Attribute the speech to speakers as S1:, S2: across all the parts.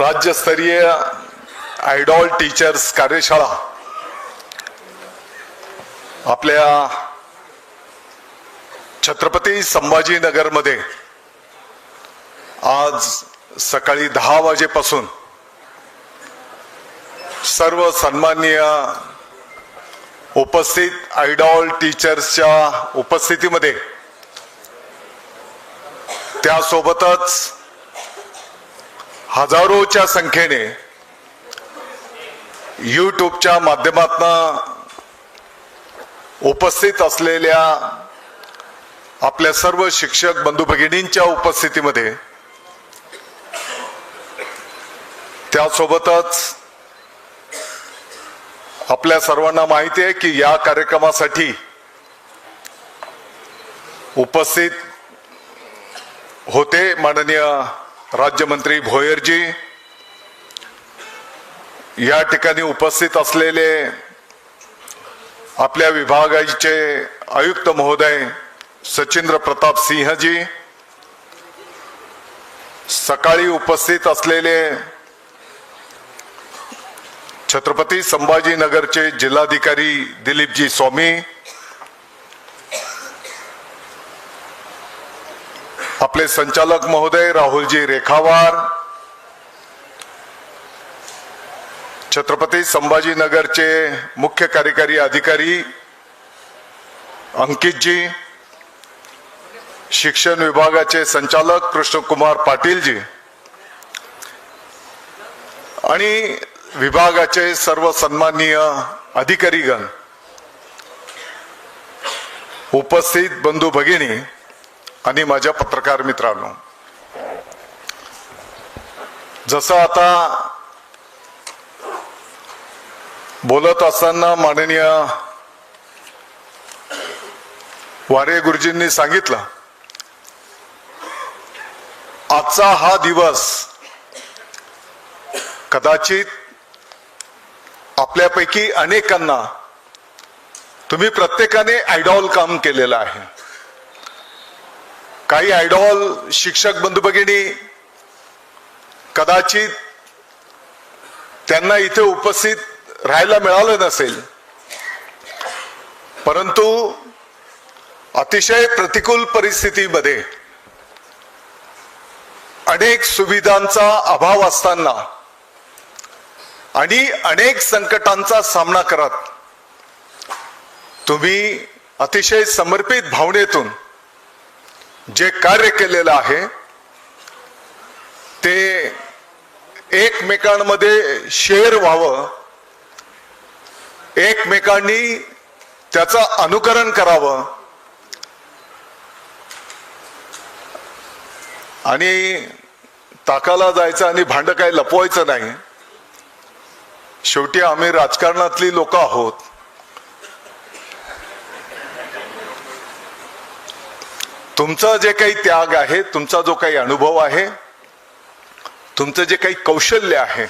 S1: राज्यस्तरीय idol teachers कार्यशाळा आपल्या छत्रपती संभाजीनगरमध्ये आज सकाळी 10 वाजेपासून सर्व सन्माननीय उपस्थित आयडॉल टीचर्सच्या उपस्थितीमध्ये त्यासोबतच हजारोच्या संख्येने यूट्यूबच्या माध्यमातून उपस्थित असलेल्या आपल्या सर्व शिक्षक बंधू भगिनींच्या उपस्थितीमध्ये त्यासोबतच आपल्या सर्वांना माहिती आहे की या कार्यक्रमासाठी उपस्थित होते माननीय राज्यमंत्री भोयरजी, या ठिकाणी उपस्थित असलेले आपल्या विभागाचे आयुक्त महोदय सचिंद्र प्रताप सिंहजी, सकाळी उपस्थित असलेले छत्रपती संभाजीनगरचे जिल्हाधिकारी दिलीपजी स्वामी, आपले संचालक महोदय राहुलजी रेखावार, छत्रपती संभाजीनगरचे मुख्य कार्यकारी अधिकारी अंकितजी, शिक्षण विभागाचे संचालक कृष्णकुमार पाटीलजी आणि विभागाचे सर्व सन्माननीय अधिकारीगण, उपस्थित बंधू भगिनी आणि माझ्या पत्रकार मित्रांनो, जसं आता बोलत असताना माननीय वारे गुरुजींनी सांगितलं, आजचा हा दिवस कदाचित आपल्यापैकी अनेकांना, तुम्ही प्रत्येकाने आयडॉल काम केलेलं आहे. काही आयडॉल शिक्षक बंधू भगिनी कदाचित त्यांना इथे उपस्थित राहायला मिळालं नसेल, परंतु अतिशय प्रतिकूल परिस्थितीमध्ये अनेक सुविधांचा अभाव असताना आणि अनेक संकटांचा सामना करत तुम्ही अतिशय समर्पित भावनेतून जे कार्य केलेलं आहे ते एकमेकांमध्ये शेअर व्हावं, एकमेकांनी त्याचं अनुकरण करावं आणि ताकाला जायचं आणि भांड काही लपवायचं नाही. शेवटी आम्ही राजकारणातली लोक आहोत. तुमचा जे काही त्याग आहे, तुमचा जो काही अनुभव आहे, तुमचं जे काही कौशल्य आहे,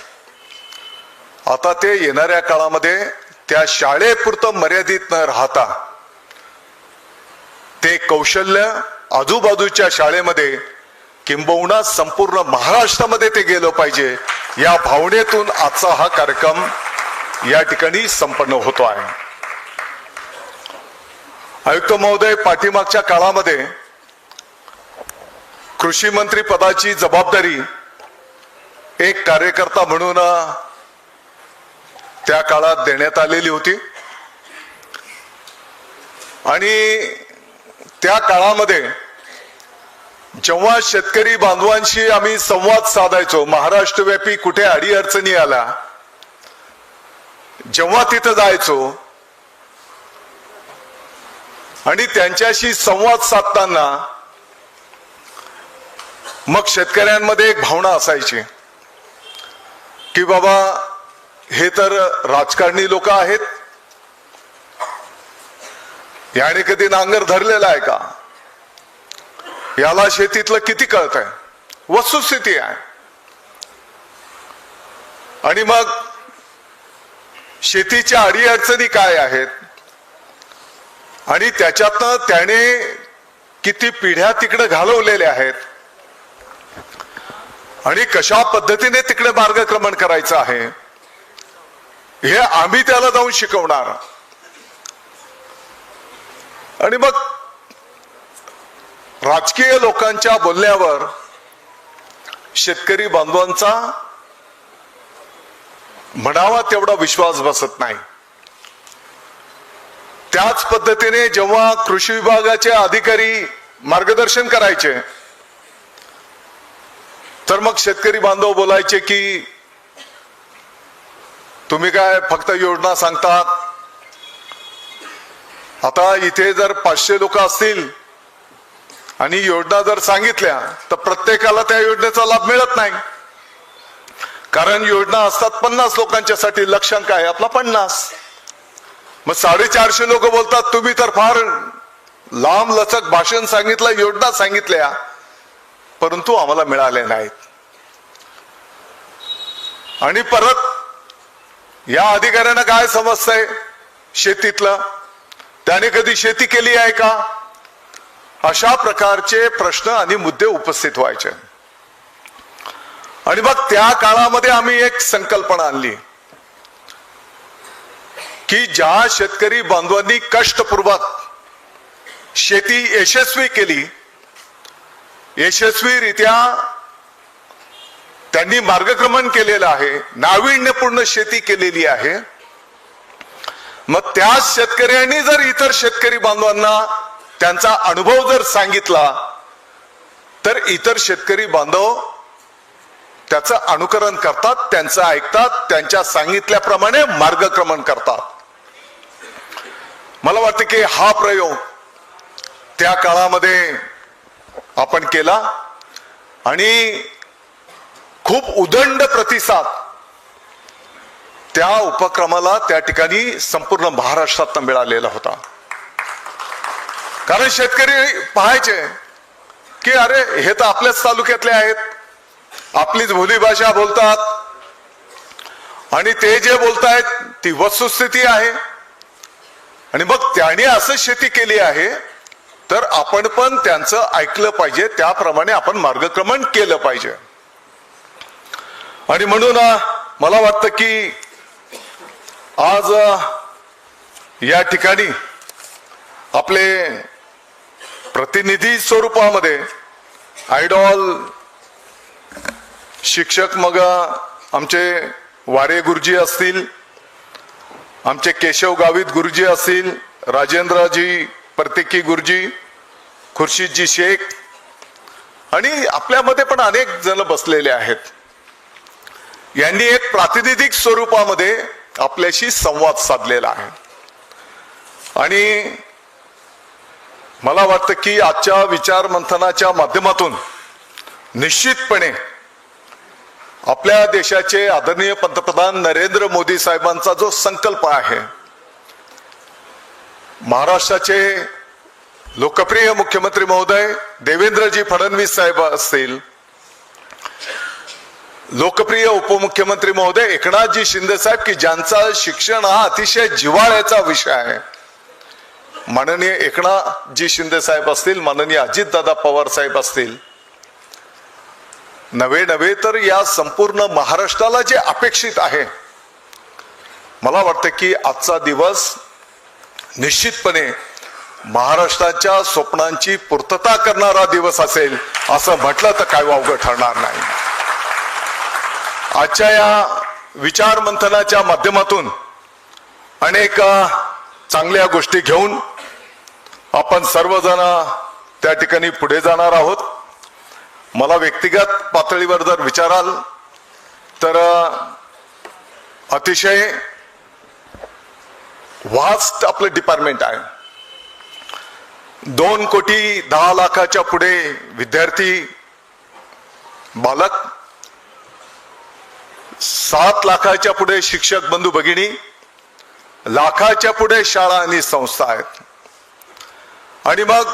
S1: आता ते येणाऱ्या काळामध्ये त्या शाळेपुरतं मर्यादित न राहता ते कौशल्य आजूबाजूच्या शाळेमध्ये किंबहुना संपूर्ण महाराष्ट्रामध्ये ते गेलं पाहिजे, या भावनेतून आजचा हा कार्यक्रम या ठिकाणी संपन्न होतो आहे. आयुक्त महोदय, पाठीमागच्या काळामध्ये कृषी मंत्री पदाची जबाबदारी एक कार्यकर्ता म्हणून त्या काळात देण्यात आलेली होती आणि त्या काळामध्ये जेव्हा शेतकरी बांधवांशी आम्ही संवाद साधायचो, महाराष्ट्रव्यापी कुठे अडीअडचणी आल्या, जेव्हा तिथं जायचो आणि त्यांच्याशी संवाद साधताना मग शेतकऱ्यांमध्ये एक भावना असायची की बाबा हे तर राजकारणी लोक आहेत, याने कधी नांगर धरलेला आहे का, याला शेतीतलं किती कळतंय, वस्तुस्थिती आहे. आणि मग शेतीच्या अडीअडचणी काय आहेत आणि त्याच्यातनं त्याने किती पिढ्या तिकडे घालवलेल्या आहेत आणि कशा पद्धतीने तिकडे मार्गक्रमण करायचं आहे हे आम्ही त्याला जाऊन शिकवणार. आणि मग राजकीय लोकांच्या बोलण्यावर शेतकरी बांधवांचा म्हणावा तेवढा विश्वास बसत नाही. त्याच पद्धतीने जेव्हा कृषी विभागाचे अधिकारी मार्गदर्शन करायचे तर मग शेतकरी बांधव बोलायचे की तुम्ही काय फक्त योजना सांगतात. आता इथे जर 500 लोक असतील आणि योजना जर सांगितल्या तर प्रत्येकाला त्या योजनेचा लाभ मिळत नाही. कारण योजना असतात 50 लोकांच्यासाठी, लक्षांक आहे आपला 50. मग 450 लोक बोलतात तुम्ही तर फार लांब लचक भाषण सांगितलं, योजना सांगितल्या, परंतु आम्हाला मिळाले नाहीत. आणि परत या अधिकाऱ्यांना काय समजतंय शेतीतलं, त्याने कधी शेती केली आहे का, अशा प्रकारचे प्रश्न आणि मुद्दे उपस्थित व्हायचे. आणि मग त्या काळामध्ये आम्ही एक संकल्पना आणली की ज्या शेतकरी बांधवांनी कष्टपूर्वक शेती यशस्वी केली, यशस्वीरित्या त्यांनी मार्गक्रमण केलेलं आहे, नाविन्यपूर्ण शेती केलेली आहे, मग त्या शेतकऱ्यांनी जर इतर शेतकरी बांधवांना त्यांचा अनुभव जर सांगितला तर इतर शेतकरी बांधव त्याचं अनुकरण करतात, त्यांचं ऐकतात, त्यांच्या सांगितल्याप्रमाणे मार्गक्रमण करतात. मला वाटतं की हा प्रयोग त्या काळामध्ये आपण केला आणि खूप उदंड प्रतिसाद त्या उपक्रमाला त्या ठिकाणी संपूर्ण महाराष्ट्रात मिळालेला होता. कारण शेतकरी पाहायचे की अरे हे तर आपल्याच तालुक्यातले आहेत, आपलीच बोलीभाषा बोलतात आणि ते जे बोलतायत ती वस्तुस्थिती आहे. आणि मग त्याने असं शेती केली आहे तर आपण पण त्यांचं ऐकलं पाहिजे, त्याप्रमाणे आपण मार्गक्रमण केलं पाहिजे. आणि म्हणून मला वाटतं की आज या ठिकाणी आपले प्रतिनिधी स्वरूपामध्ये आयडॉल शिक्षक, मग आमचे वारे गुरुजी असतील, आमचे केशव गावित गुरुजी असतील, राजेंद्रजी परतेकी गुरुजी, खुर्शीदजी शेख आणि आपल्यामध्ये पण अनेक जण बसलेले आहेत. यांनी एक प्रातिनिधिक स्वरूपामध्ये आपल्याशी संवाद साधलेला आहे. आणि मला वाटतं की आजच्या विचार मंथनाच्या माध्यमातून निश्चितपणे आपल्या देशाचे आदरणीय पंतप्रधान नरेंद्र मोदी साहेबांचा जो संकल्प आहे, महाराष्ट्राचे लोकप्रिय मुख्यमंत्री महोदय देवेंद्रजी फडणवीस साहेब असतील, लोकप्रिय उपमुख्यमंत्री महोदय एकनाथजी शिंदे साहेब की ज्यांचा शिक्षण हा अतिशय जिव्हाळ्याचा विषय आहे, माननीय एकनाथजी शिंदे साहेब असतील, माननीय अजितदादा पवार साहेब असतील, नवे तर या संपूर्ण महाराष्ट्राला जे अपेक्षित आहे, मला वाटतं की आजचा दिवस निश्चितपणे महाराष्ट्राच्या स्वप्नांची पूर्तता करणारा दिवस असेल असं म्हटलं तर काय वावगं ठरणार नाही. आजच्या या विचार मंथनाच्या माध्यमातून अनेक चांगल्या गोष्टी घेऊन आपण सर्वजण त्या ठिकाणी पुढे जाणार आहोत. मला व्यक्तिगत पातळीवर जर विचाराल तर अतिशय वास्ट आपलं डिपार्टमेंट आहे. 2,10,00,000 पुढे विद्यार्थी बालक, 7,00,000 पुढे शिक्षक बंधू भगिनी, लाखाच्या पुढे शाळा आणि संस्था आहेत. आणि मग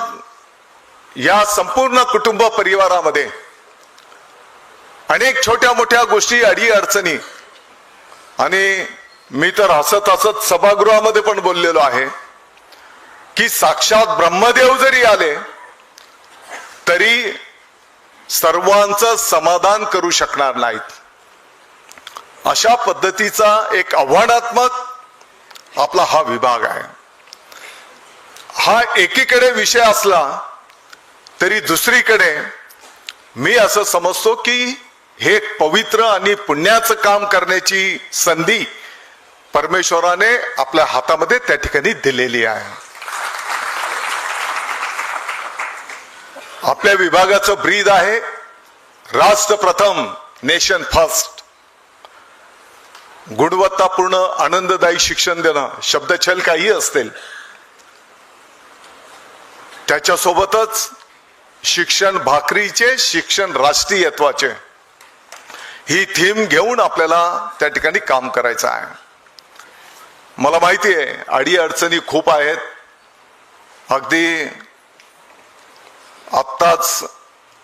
S1: या संपूर्ण कुटुंब परिवारामध्ये अनेक छोट्या मोठ्या गोष्टी, अडी अडचणी, आणि मी तर हसत हसत सभागृहामध्ये पण बोललेलो आहे की साक्षात ब्रह्मदेव जरी आले तरी सर्वांचं समाधान करू शकणार नाहीत. अशा पद्धतीचा एक आव्हानात्मक आपला हा विभाग आहे. हा एकीकडे विषय असला तरी दुसरीकडे मी असं समजतो की हे एक पवित्र आणि पुण्याचं काम करण्याची संधी परमेश्वराने आपल्या हातामध्ये त्या ठिकाणी दिलेली आहे. आपल्या विभागाचं ब्रीद आहे राष्ट्र प्रथम, नेशन फर्स्ट. गुणवत्तापूर्ण आनंददायी शिक्षण देणं, शब्दछल काही असतील, त्याच्यासोबतच शिक्षण भाकरीचे, शिक्षण राष्ट्रीयत्वाचे, ही थीम घेऊन आपल्याला त्या ठिकाणी काम करायचं आहे. मला माहिती आहे अडी अडचणी खूप आहेत. अगदी आत्ताच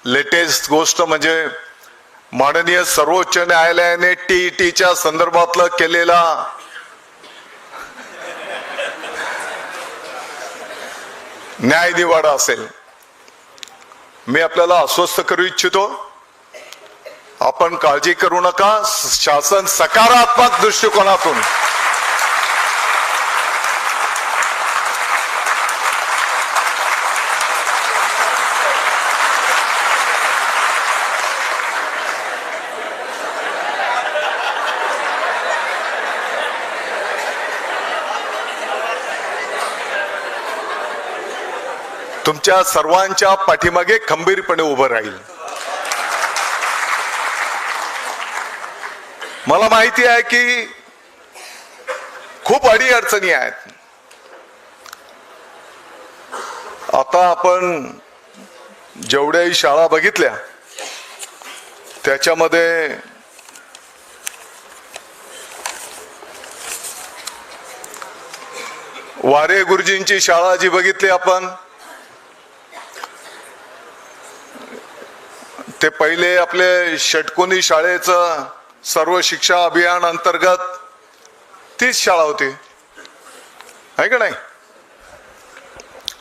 S1: लेटेस्ट गोष्ट म्हणजे माननीय सर्वोच्च न्यायालयाने टीईटीच्या संदर्भातलं केलेला न्याय निवाडा असेल. मी आपल्याला आश्वस्त करू इच्छितो, आपण काळजी करू नका. शासन सकारात्मक दृष्टिकोनातून तुमच्या सर्वांच्या पाठीमागे खंबीरपणे उभं राहील. मला माहिती आहे की खूप अडी अडचणी आहेत. आता आपण जेवढ्याही शाळा बघितल्या त्याच्यामध्ये वारे गुरुजींची शाळा जी बघितली आपण, ते पहिले आपले षटकोनी शाळेचं सर्व शिक्षा अभियान अंतर्गत तीच शाळा होती, आहे का नाही?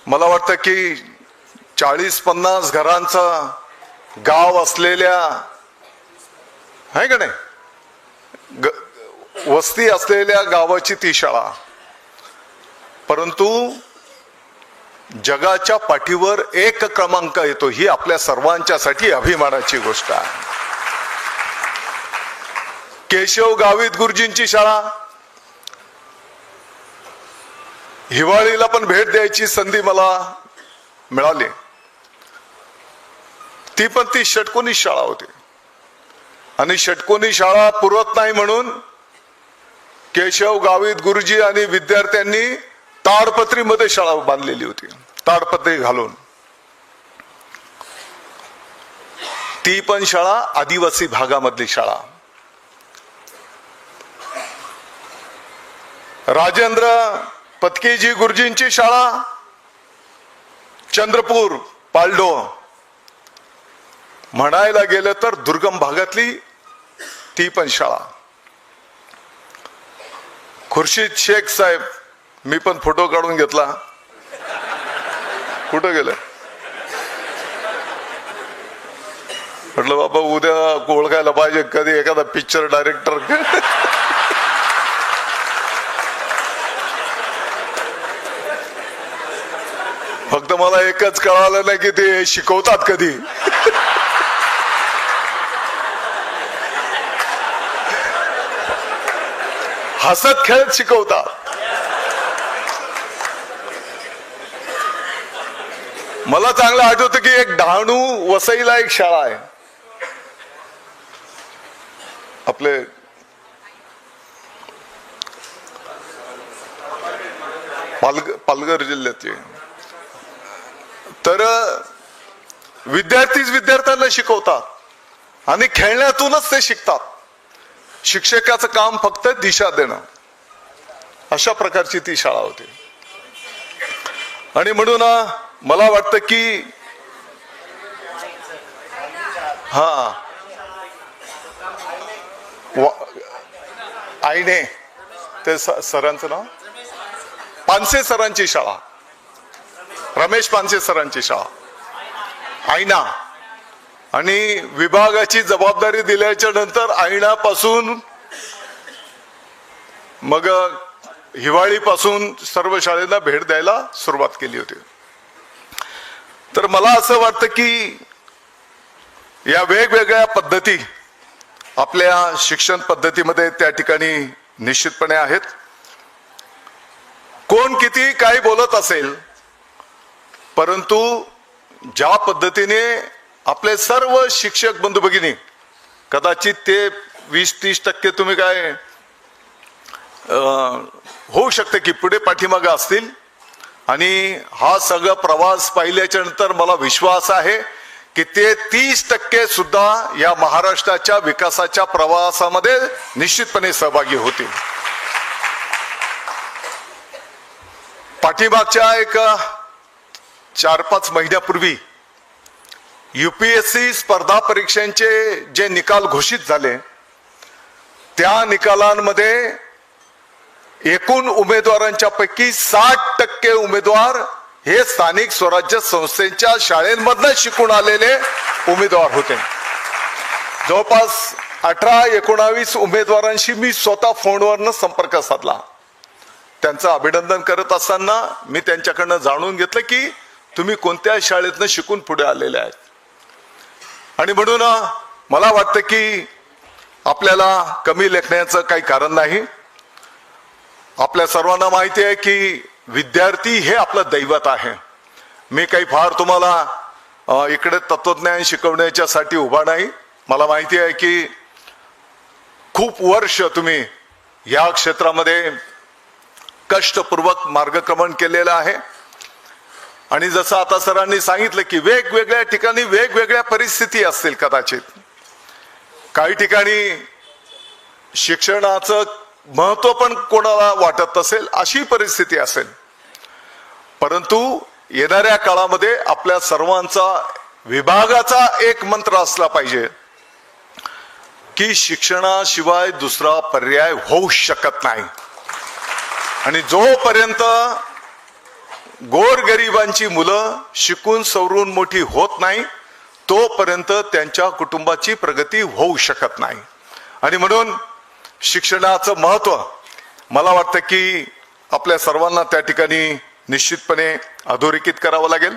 S1: मला वाटतं की 40-50 घरांचं गाव असलेल्या, आहे का नाही, वस्ती असलेल्या गावाची ती शाळा. परंतु जगाच्या पाठीवर एक क्रमांक येतो, ही आपल्या सर्वांच्यासाठी अभिमानाची गोष्ट आहे. केशव गावित गुरुजींची शाळा, हिवाळीला पण भेट द्यायची संधी मला मिळाली. ती पण ती षटकोनी शाळा होती आणि षटकोनी शाळा पुरत नाही म्हणून केशव गावित गुरुजी आणि विद्यार्थ्यांनी ताडपत्रीमध्ये शाळा बांधलेली होती, ताडपत्री घालून. ती पण शाळा आदिवासी भागामधली शाळा. राजेंद्र पत्केजी गुरुजींची शाळा चंद्रपूर पालडो, म्हणायला गेलं तर दुर्गम भागातली ती पण शाळा. खुर्शीद शेख साहेब, मी पण फोटो काढून घेतला, कुठं गेलं म्हटलं बाबा उद्या ओळखायला पाहिजे कधी एखादा पिक्चर डायरेक्टर. फक्त मला एकच कळालं नाही की ते शिकवतात कधी. हसत खेळत शिकवतात. मला चांगलं आठवतं की एक डहाणू वसईला एक शाळा आहे, आपले पालघर जिल्ह्याची. तर विद्यार्थीच विद्यार्थ्यांना शिकवतात आणि खेळण्यातूनच ते शिकतात. शिक्षकाचं काम फक्त दिशा देणं, अशा प्रकारची ती शाळा होती. आणि म्हणून मला वाटतं की आईने ते सरांचं नाव पानसे सरांची शाळा, रमेश पानसे सरांची शाळा, आईना आणि विभागाची जबाबदारी दिल्याच्या नंतर ऐनापासून मग हिवाळीपासून सर्व शाळेला भेट द्यायला सुरुवात केली होती. तर मला असं वाटतं की या वेगवेगळ्या पद्धती आपल्या शिक्षण पद्धतीमध्ये त्या ठिकाणी निश्चितपणे आहेत. कोण किती काय बोलत असेल, परंतु ज्या पद्धतीने आपले सर्व शिक्षक बंधू भगिनी, कदाचित ते 20-30% तुम्ही काय होऊ शकते की पुढे पाठीमागे असतील, आणि हा सगळा प्रवास पाहिल्याच्या नंतर मला विश्वास आहे की ते 30% सुद्धा या महाराष्ट्राच्या विकासाच्या प्रवासामध्ये निश्चितपणे सहभागी होतील. पाठीमागच्या एक 4-5 महिन्यापूर्वी UPSC स्पर्धा परीक्षांचे जे निकाल घोषित झाले, त्या निकालांमध्ये एकूण उमेदवारांच्या पैकी 60% उमेदवार हे स्थानिक स्वराज्य संस्थेच्या शाळेंमधनं शिकून आलेले उमेदवार होते. जवळपास 18-19 उमेदवारांशी मी स्वतः फोनवरनं संपर्क साधला. त्यांचं अभिनंदन करत असताना मी त्यांच्याकडनं जाणून घेतलं की तुम्ही कोणत्या शाळेतनं शिकून पुढे आलेले आहेत. आणि म्हणून मला वाटतं की आपल्याला कमी लेखण्याचं काही कारण नाही. आपल्या सर्वांना माहिती आहे की विद्यार्थी हे आपलं दैवत आहे. मी काही फार तुम्हाला इकडे तत्वज्ञान शिकवण्याच्यासाठी उभा नाही. मला माहिती आहे की खूप वर्ष तुम्ही या क्षेत्रामध्ये कष्टपूर्वक मार्गक्रमण केलेलं आहे. आणि जसं आता सरांनी सांगितलं की वेगवेगळ्या ठिकाणी वेगवेगळ्या परिस्थिती असतील. कदाचित काही ठिकाणी शिक्षणाचं महत्व पण कोणाला वाटत नसेल, अशी परिस्थिती असेल. परंतु येणाऱ्या काळामध्ये आपल्या सर्वांचा विभागाचा एक मंत्र असला पाहिजे की शिक्षणाशिवाय दुसरा पर्याय होऊ शकत नाही. आणि जोपर्यंत गोरगरिबांची मुलं शिकून सवरून मोठी होत नाही, तोपर्यंत त्यांच्या कुटुंबाची प्रगती होऊ शकत नाही. आणि म्हणून शिक्षणाचं महत्व मला वाटतं की आपल्या सर्वांना त्या ठिकाणी निश्चितपणे अधोरेखित करावं लागेल.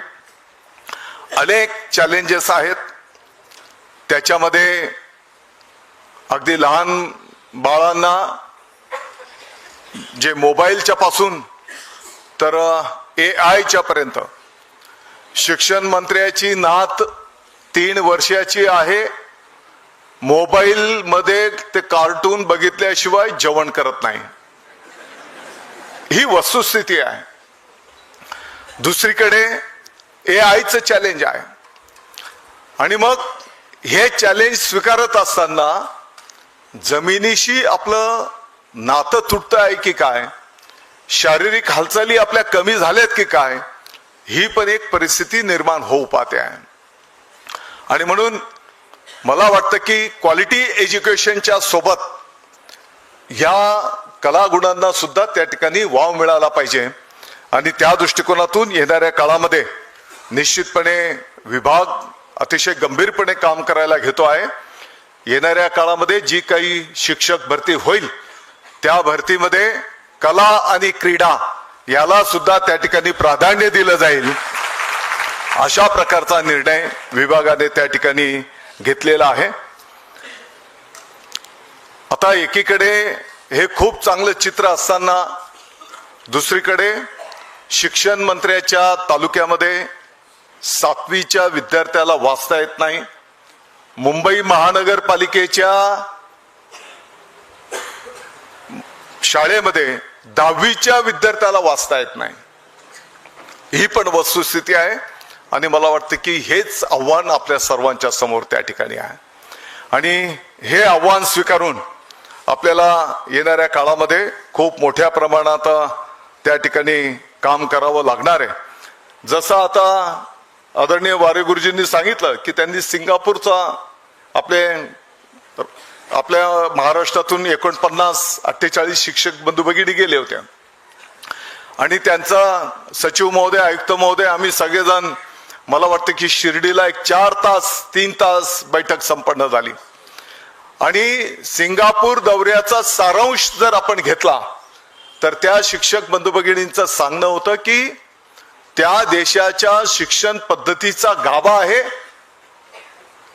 S1: अनेक चॅलेंजेस आहेत. त्याच्यामध्ये अगदी लहान बाळांना जे मोबाईलच्या पासून तर AI पर्यंत, शिक्षण मंत्र्याची नात 3 वर्षाची आहे, मोबाईल मध्ये ते कार्टून बघितल्याशिवाय जेवण करत नाही. ही वस्तुस्थिती आहे. दुसरीकडे AIचं चॅलेंज आहे. आणि मग हे चॅलेंज स्वीकारत असताना जमिनीशी आपलं नातं तुटतं आहे की काय, शारीरिक हालचाली आपल्या कमी झाल्यात की काय, ही पण एक परिस्थिती निर्माण होऊ पाहते आहे. आणि म्हणून मला वाटतं की क्वालिटी एज्युकेशनच्या सोबत ह्या कलागुणांना सुद्धा त्या ठिकाणी वाव मिळाला पाहिजे. आणि त्या दृष्टिकोनातून येणाऱ्या काळामध्ये निश्चितपणे विभाग अतिशय गंभीरपणे काम करायला घेतो आहे. येणाऱ्या काळामध्ये जी काही शिक्षक भरती होईल, त्या भरतीमध्ये कला आणि क्रीडा याला सुद्धा त्या ठिकाणी प्राधान्य दिलं जाईल, अशा प्रकारचा निर्णय विभागाने त्या ठिकाणी घेतलेला आहे. आता एकीकडे हे खूप चांगलं चित्र असताना दुसरीकडे शिक्षण मंत्र्याच्या तालुक्यामध्ये 7वीच्या विद्यार्थ्याला वाचता येत नाही. मुंबई महानगरपालिकेच्या शाळेमध्ये 10वीच्या विद्यार्थ्याला वाचता येत नाही. ही पण वस्तुस्थिती आहे. आणि मला वाटतं की हेच आव्हान आपल्या सर्वांच्या समोर त्या ठिकाणी आहे. आणि हे आव्हान स्वीकारून आपल्याला येणाऱ्या काळामध्ये खूप मोठ्या प्रमाणात त्या ठिकाणी काम करावं लागणार आहे. जसं आता आदरणीय वारे गुरुजींनी सांगितलं की त्यांनी सिंगापूरचा आपल्या महाराष्ट्रातून 49-48 शिक्षक बंधू भगिनी गेले होते. आणि त्यांचा सचिव महोदय, आयुक्त महोदय, आम्ही सगळेजण मला वाटतं की शिर्डीला एक 3 तास बैठक संपन्न झाली. आणि सिंगापूर दौऱ्याचा सारांश जर आपण घेतला तर त्या शिक्षक बंधू भगिनींचं सांगणं होतं की त्या देशाच्या शिक्षण पद्धतीचा गाभा आहे,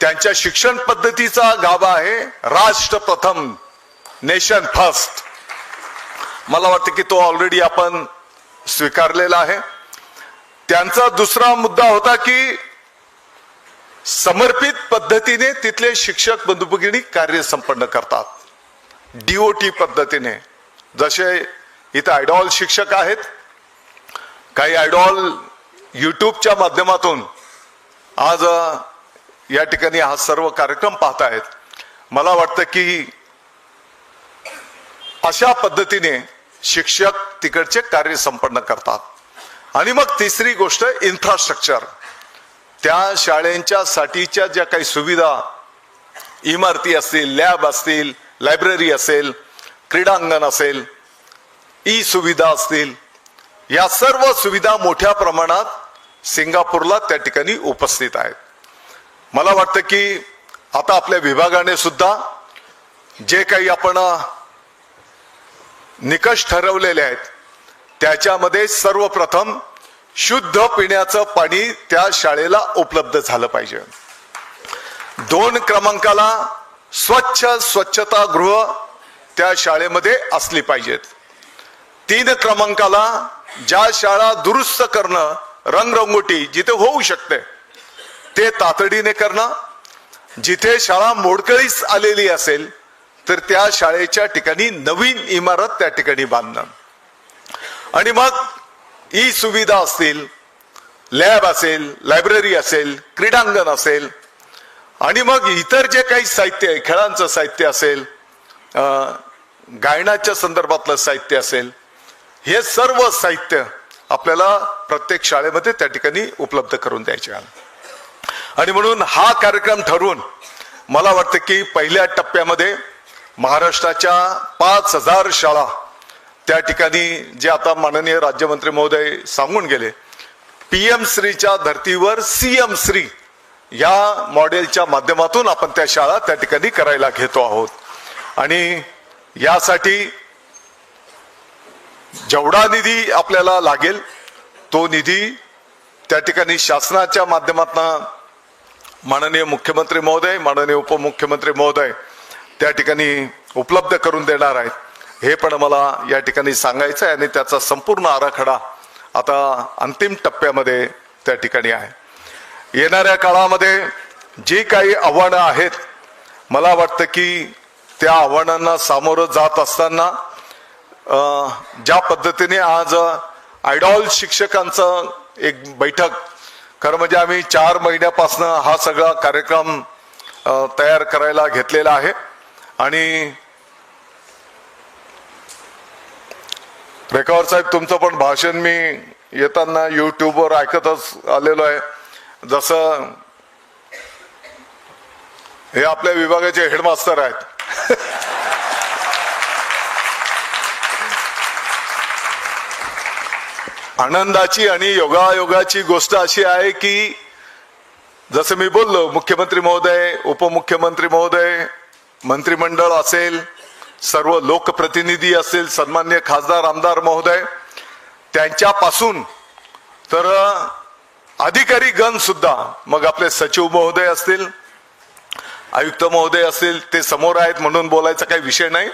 S1: त्यांच्या शिक्षण पद्धतीचा गाभा आहे राष्ट्र प्रथम, नेशन फर्स्ट. मला वाटतं की तो ऑलरेडी आपण स्वीकारलेला आहे. त्यांचा दुसरा मुद्दा होता की समर्पित पद्धतीने तिथले शिक्षक बंधू भगिनी कार्य संपन्न करतात, DOT पद्धतीने. जसे इथे आयडॉल शिक्षक आहेत, काही आयडॉल युट्यूबच्या माध्यमातून आज या ठिकाणी हा सर्व कार्यक्रम पाहतायत. मला वाटतं की अशा पद्धतीने शिक्षक तिकडचे कार्य संपन्न करतात. आणि मग तिसरी गोष्ट इन्फ्रास्ट्रक्चर. त्या शाळेंच्या साठीच्या ज्या काही सुविधा, इमारती असतील, लॅब असतील, लायब्ररी असेल, क्रीडांगण असेल, ई सुविधा असतील, या सर्व सुविधा मोठ्या प्रमाणात सिंगापूरला त्या ठिकाणी उपस्थित आहेत. मला वाटतं की आता आपल्या विभागाने सुद्धा जे काही आपण निकष ठरवलेले आहेत त्याच्यामध्ये सर्वप्रथम शुद्ध पिण्याचं पाणी त्या शाळेला उपलब्ध झालं पाहिजे. 2 क्रमांकाला स्वच्छतागृह त्या शाळेमध्ये असली पाहिजेत. 3 क्रमांकाला ज्या शाळा दुरुस्त करणं, रंगरंगोटी जिथे होऊ शकते ते तातडीने करणं. जिथे शाळा मोडकळीस आलेली असेल तर त्या शाळेच्या ठिकाणी नवीन इमारत त्या ठिकाणी बांधणं. आणि मग ई सुविधा असतील, लॅब असेल, लायब्ररी असेल, क्रीडांगण असेल, आणि मग इतर जे काही साहित्य आहे, खेळांचं साहित्य असेल, गायनाच्या संदर्भातलं साहित्य असेल, हे सर्व साहित्य आपल्याला प्रत्येक शाळेमध्ये त्या ठिकाणी उपलब्ध करून द्यायचे आहे. आणि म्हणून हा कार्यक्रम ठरवून मला वाटतं की पहिल्या टप्प्यामध्ये महाराष्ट्राच्या 5000 शाळा त्या ठिकाणी, जे आता माननीय राज्यमंत्री महोदय सांगून गेले, PM श्रीच्या धर्तीवर CM श्री या मॉडेलच्या माध्यमातून आपण त्या शाळा त्या ठिकाणी करायला घेतो आहोत. आणि यासाठी जेवढा निधी आपल्याला लागेल तो निधी त्या ठिकाणी शासनाच्या माध्यमातून माननीय मुख्यमंत्री महोदय, माननीय उपमुख्यमंत्री महोदय त्या ठिकाणी उपलब्ध करून देणार आहेत. हे पण मला या ठिकाणी सांगायचं आहे. आणि त्याचा संपूर्ण आराखडा आता अंतिम टप्प्यामध्ये त्या ठिकाणी आहे. येणाऱ्या काळामध्ये जी काही आव्हानं आहेत, मला वाटतं की त्या आव्हानांना सामोरं जात असताना ज्या पद्धतीने आज आयडॉल शिक्षकांचं एक बैठक, खरं म्हणजे आम्ही 4 महिन्यापासून हा सगळा कार्यक्रम तयार करायला घेतलेला आहे. आणि रेखावर साहेब, तुमचं पण भाषण मी येताना युट्यूबवर ऐकतच आलेलो आहे. जसं हे आपल्या विभागाचे हेडमास्टर आहेत. आनंदाची आणि योगायोगाची गोष्ट अशी आहे की जसं मी बोललो, मुख्यमंत्री महोदय, उपमुख्यमंत्री महोदय, मंत्रिमंडळ असेल, सर्व लोकप्रतिनिधी असेल, सन्मान्य खासदार आमदार महोदय, त्यांच्यापासून तर अधिकारी गण सुद्धा, मग आपले सचिव महोदय असतील, आयुक्त महोदय असतील, ते समोर आहेत म्हणून बोलायचा काही विषय नाही,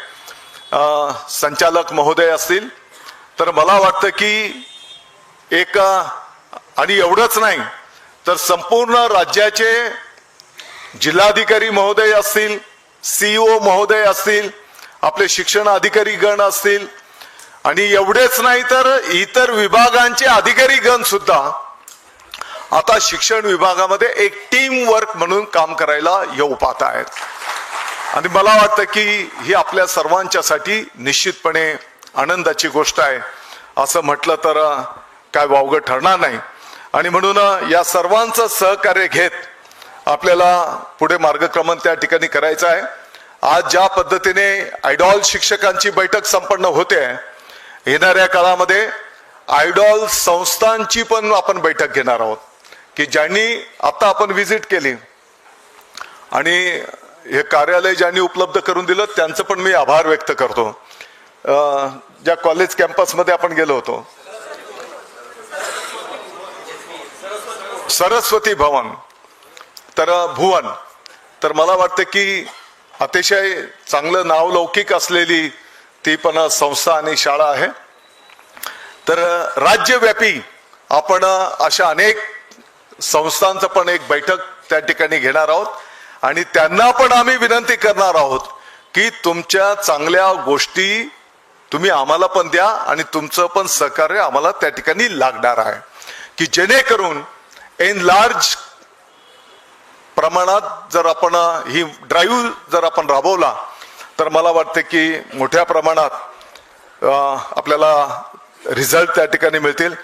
S1: संचालक महोदय असतील, तर मला वाटतं की एक, आणि एवढंच नाही तर संपूर्ण राज्याचे जिल्हाधिकारी महोदय असतील, CEO महोदय असतील, आपले शिक्षण अधिकारी गण असतील, आणि एवढेच नाही तर इतर विभागांचे अधिकारी गण सुद्धा आता शिक्षण विभागामध्ये एक टीम वर्क म्हणून काम करायला येऊ पाहत आहेत. आणि मला वाटतं की ही आपल्या सर्वांच्यासाठी निश्चितपणे आनंदाची गोष्ट आहे. असं म्हटलं तर काय वावगं ठरणार नाही. आणि म्हणून या सर्वांचं सहकार्य घेत आपल्याला पुढे मार्गक्रमण त्या ठिकाणी करायचं आहे. आज ज्या पद्धतीने आयडॉल शिक्षकांची बैठक संपन्न होते, येणाऱ्या काळामध्ये आयडॉल संस्थांची पण आपण बैठक घेणार आहोत. की ज्यांनी आता आपण व्हिजिट केली आणि हे कार्यालय ज्यांनी उपलब्ध करून दिलं त्यांचं पण मी आभार व्यक्त करतो. ज्या कॉलेज कॅम्पसमध्ये आपण गेलो होतो, सरस्वती भवन भुवन, तर मला वाटतं की अतिशय चांगलं नावलौकिक असलेली ती पण संस्था आणि शाळा आहे. तर राज्यव्यापी आपण अशा अनेक संस्थांचं पण एक बैठक त्या ठिकाणी घेणार आहोत आणि त्यांना पण आम्ही विनंती करणार आहोत की तुमच्या चांगल्या गोष्टी तुम्ही आम्हाला पण द्या आणि तुमचं पण सहकार्य आम्हाला त्या ठिकाणी लागणार आहे, की जेणेकरून इन लार्ज प्रमाणात जर आपण ही ड्राईव्ह जर आपण राबवला तर मला वाटतं की मोठ्या प्रमाणात आपल्याला रिझल्ट त्या ठिकाणी मिळतील.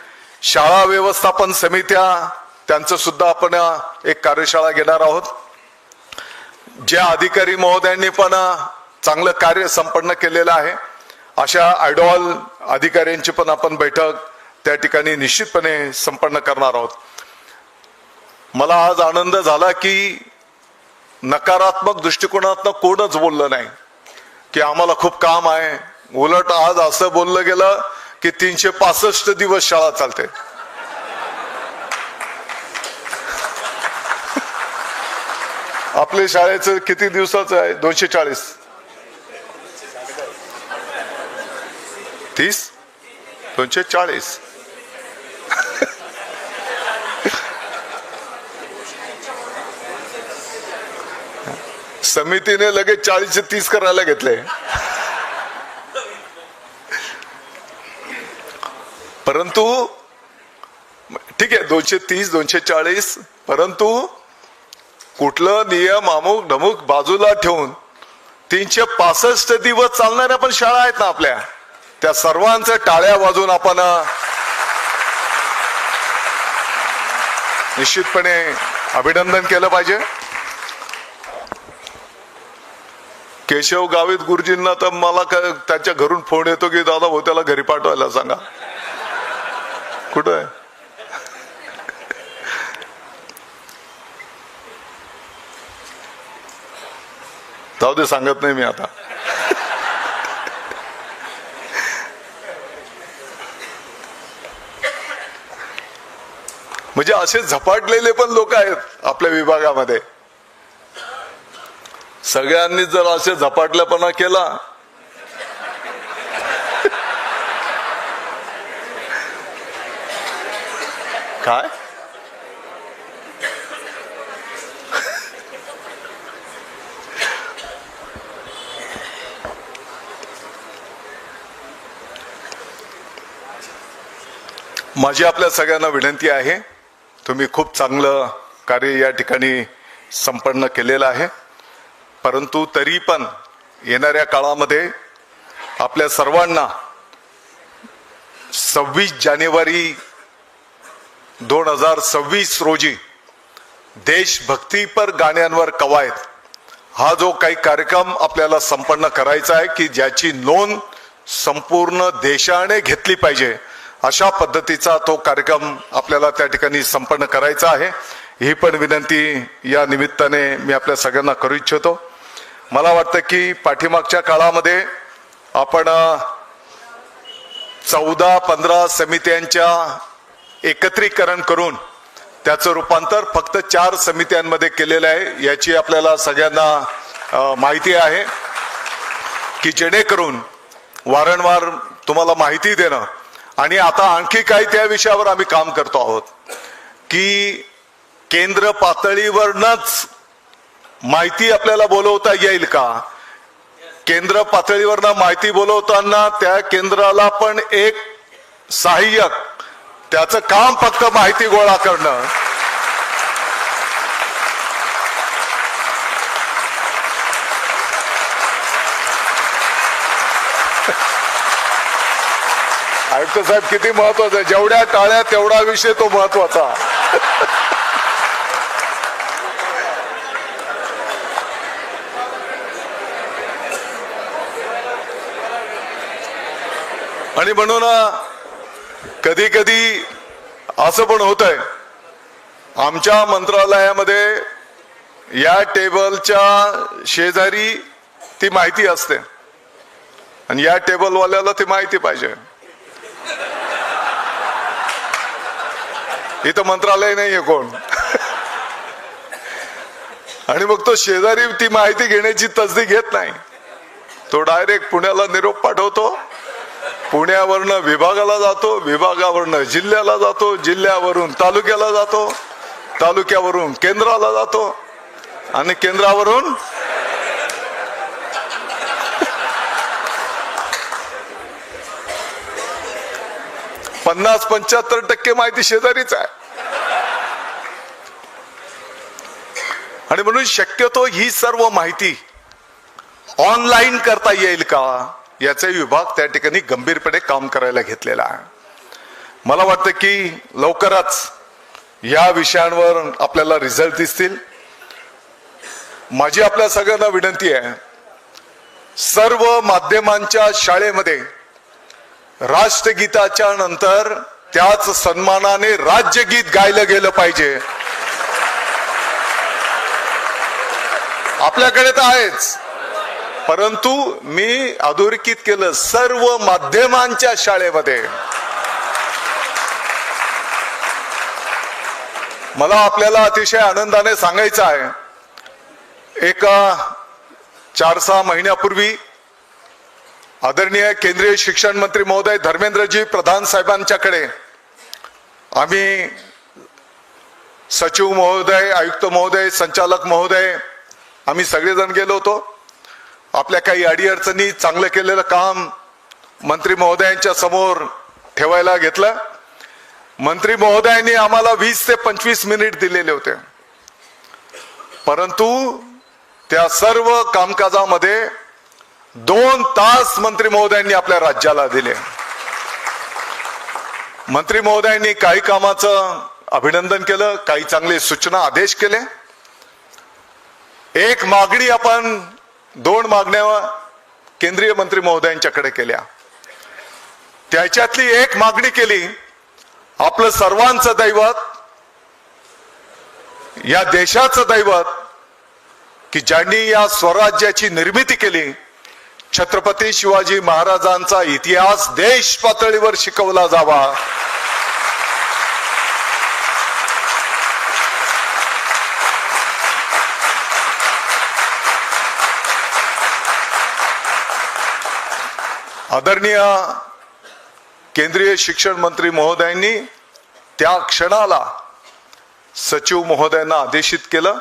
S1: शाळा व्यवस्थापन समित्या त्यांचं सुद्धा आपण एक कार्यशाळा घेणार आहोत. ज्या अधिकारी महोदयांनी पण चांगलं कार्य संपन्न केलेलं आहे अशा आयडॉल अधिकाऱ्यांची पण आपण बैठक त्या ठिकाणी निश्चितपणे संपन्न करणार आहोत. मला आज आनंद झाला की नकारात्मक दृष्टिकोनातनं कोणच बोललं नाही की आम्हाला खूप काम आहे. उलट आज असं बोललं गेलं की 365 दिवस शाळा चालते. आपल्या शाळेचं किती दिवसाचं आहे? 240 30 240 समितीने लगेच 40 ते 30 करायला घेतले. परंतु ठीक आहे 230 240, परंतु कुठलं नियम अमुक ढमुक बाजूला ठेवून 365 दिवस चालणाऱ्या पण शाळा आहेत ना आपल्या, त्या सर्वांचं टाळ्या वाजून आपण निश्चितपणे अभिनंदन केलं पाहिजे. केशव गावित गुरुजींना तर मला त्याच्या घरून फोन येतो की दादा भाऊ त्याला घरी पाठवायला सांगा. कुठं आहे? जाऊ दे, सांगत नाही मी आता. म्हणजे असे झपाटलेले पण लोक आहेत आपल्या विभागामध्ये. सगळ्यांनी जर असे झपाटलेपणा केला काय माझी आपल्या सगळ्यांना विनंती आहे, तुम्ही खूप चांगलं कार्य या ठिकाणी संपन्न केलेलं आहे. परंतु तरी पण येणाऱ्या काळामध्ये आपल्या सर्वांना 26 जानेवारी 2026 रोजी देशभक्तीपर गाण्यांवर कवायत हा जो काही कार्यक्रम आपल्याला संपन्न करायचा आहे की ज्याची नोंद संपूर्ण देशाने घेतली पाहिजे, अशा पद्धतीचा तो कार्यक्रम आपल्याला त्या ठिकाणी संपन्न करायचा आहे. ही पण विनंती या निमित्ताने मी आपल्या सगळ्यांना करू इच्छितो. मला वाटतं की पाठीमागच्या काळामध्ये आपण 14-15 समित्यांच्या एकत्रीकरण करून त्याचं रूपांतर फक्त 4 समित्यांमध्ये केलेलं आहे. याची आपल्याला सगळ्यांना माहिती आहे की जेणेकरून वारंवार तुम्हाला माहिती देणं आणि आता आणखी काही त्या विषयावर आम्ही काम करतो आहोत की केंद्र पातळीवरनच माहिती आपल्याला बोलवता येईल का. केंद्र पातळीवरनं माहिती बोलवताना त्या केंद्राला पण एक सहाय्यक, त्याचं काम फक्त माहिती गोळा करणं. आयुक्त साहेब किती महत्वाचं आहे, जेवढ्या टाळ्या तेवढा विषय तो महत्वाचा. आणि म्हणून कधी कधी असं पण होत आहे आमच्या मंत्रालयामध्ये या टेबलच्या शेजारी ती माहिती असते आणि या टेबलवाल्याला ती माहिती पाहिजे. इथं मंत्रालय नाहीये कोण. आणि मग तो शेजारी ती माहिती घेण्याची तसदी घेत नाही. तो डायरेक्ट पुण्याला निरोप पाठवतो, पुण्यावरनं विभागाला जातो, विभागावरनं जिल्ह्याला जातो, जिल्ह्यावरून तालुक्याला जातो, तालुक्यावरून केंद्राला जातो आणि केंद्रावरून पन्नास 75% माहिती शेजारीच आहे. आणि म्हणून शक्यतो ही सर्व माहिती ऑनलाईन करता येईल का याचा विभाग त्या ठिकाणी गंभीरपणे काम करायला घेतलेला आहे. मला वाटतं की लवकरच या विषयांवर आपल्याला रिझल्ट दिसतील. माझी आपल्या सगळ्यांना विनंती आहे, सर्व माध्यमांच्या शाळेमध्ये राष्ट्रगीताच्या नंतर त्याच सन्मानाने राज्यगीत गायलं गेलं पाहिजे. आपल्याकडे तर आहेच, परंतु मी अधोरेखित केलं सर्व माध्यमांच्या शाळेमध्ये. मला आपल्याला अतिशय आनंदाने सांगायचं आहे, एका 4-6 महिन्यापूर्वी आदरणीय केंद्रीय शिक्षण मंत्री महोदय धर्मेंद्रजी प्रधान साहेबांच्याकडे आम्ही सचिव महोदय, आयुक्त महोदय, संचालक महोदय आम्ही सगळेजण गेलो होतो. आपल्या काही अडीअडचणी, चांगलं केलेलं काम मंत्री महोदयांच्या समोर ठेवायला घेतलं. मंत्री महोदयांनी आम्हाला 20 ते 25 मिनिट दिलेले होते, परंतु त्या सर्व कामकाजामध्ये 2 तास मंत्री महोदयांनी आपल्या राज्याला दिले. मंत्री महोदयांनी काही कामाचं अभिनंदन केलं, काही चांगले सूचना आदेश केले. एक मागणी आपण 2 मागण्या केंद्रीय मंत्री महोदयांच्याकडे केल्या. त्याच्यातली एक मागणी केली, आपलं सर्वांचं दैवत, या देशाचं दैवत, की ज्यांनी या स्वराज्याची निर्मिती केली, छत्रपती शिवाजी महाराजांचा इतिहास देश पातळीवर शिकवला जावा. आदरणीय केंद्रीय शिक्षण मंत्री महोदयांनी त्या क्षणाला सचिव महोदयांना आदेशित केलं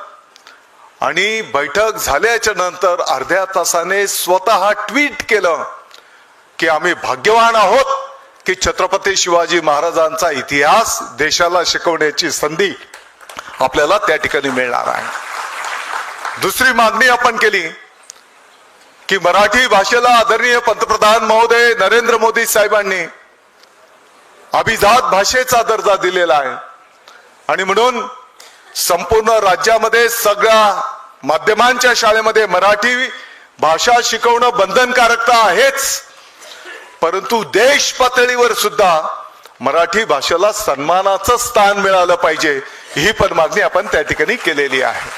S1: आणि बैठक झाल्याच्या नंतर अर्ध्या तासाने स्वतः ट्विट केलं की आम्ही भाग्यवान आहोत की छत्रपती शिवाजी महाराजांचा इतिहास देशाला शिकवण्याची संधी आपल्याला त्या ठिकाणी मिळणार आहे. दुसरी मागणी आपण केली की मराठी भाषेला आदरणीय पंतप्रधान महोदय नरेंद्र मोदी साहेबांनी अभिजात भाषेचा दर्जा दिलेला आहे आणि म्हणून संपूर्ण राज्यामध्ये सगळ्या माध्यमांच्या शाळेमध्ये मराठी भाषा शिकवणं बंधनकारक आहेच, परंतु देश पातळीवर सुद्धा मराठी भाषेला सन्मानाचं स्थान मिळालं पाहिजे, ही पण मागणी आपण त्या ठिकाणी केलेली आहे.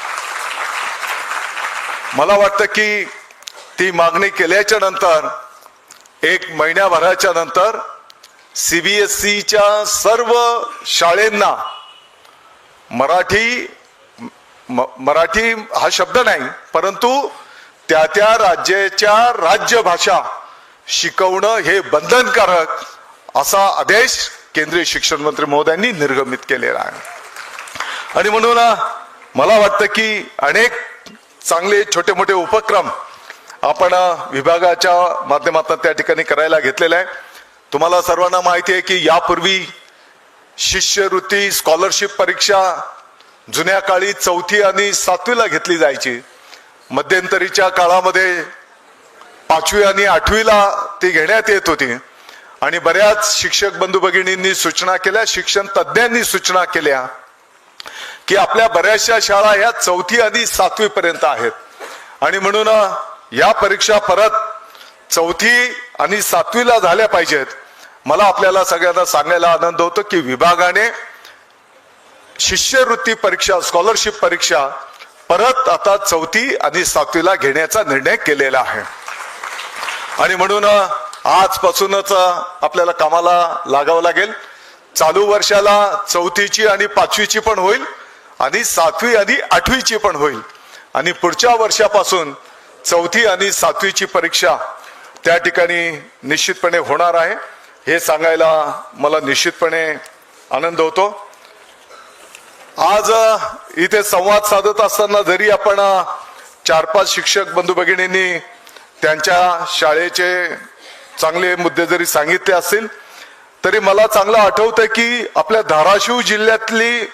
S1: मला वाटतं की ती मागणी केल्याच्या नंतर 1 महिन्याभराच्या नंतर CBSEच्या सर्व शाळेंना मराठी हा शब्द नाही, परंतु त्या राज्याच्या राज्यभाषा शिकवणं हे बंधनकारक असा आदेश केंद्रीय शिक्षण मंत्री महोदयांनी निर्गमित केलेला आहे. आणि म्हणून मला वाटतं की अनेक चांगले छोटे मोठे उपक्रम आपण विभागाच्या माध्यमातून त्या ठिकाणी करायला घेतलेला आहे. तुम्हाला सर्वांना माहिती आहे की यापूर्वी शिष्यवृत्ती स्कॉलरशिप परीक्षा जुन्या काळी 4थी आणि 7वीला घेतली जायची. मध्यंतरीच्या काळामध्ये 5वी आणि 8वीला ती घेण्यात येत होती आणि बऱ्याच शिक्षक बंधू भगिनींनी सूचना केल्या, शिक्षण तज्ज्ञांनी सूचना केल्या की आपल्या बऱ्याचशा शाळा ह्या 4थी आणि 7वी पर्यंत आहेत आणि म्हणून या परीक्षा परत 4थी आणि 7वीला झाल्या पाहिजेत. मला आपल्याला सगळ्यांना सांगायला आनंद होतो की विभागाने शिष्यवृत्ती परीक्षा, स्कॉलरशिप परीक्षा परत आता 4थी आणि 7वीला घेण्याचा निर्णय केलेला आहे. आणि म्हणून आजपासूनच आपल्याला कामाला लागावं लागेल. चालू वर्षाला 4थीची आणि 5वीची पण होईल आणि 7वी आणि 8वीची पण होईल. आणि पुढच्या वर्षापासून 4थी आणि 7वीची परीक्षा त्या ठिकाणी निश्चितपणे होणार आहे. हे सांगायला मला निश्चितपणे आनंद होतो. आज इथे संवाद साधत असताना जरी आपण 4-5 शिक्षक बंधू भगिनींनी त्यांच्या शाळेचे चांगले मुद्दे जरी सांगितले असतील तरी मला चांगलं आठवतंय की आपल्या धाराशिव जिल्ह्यातली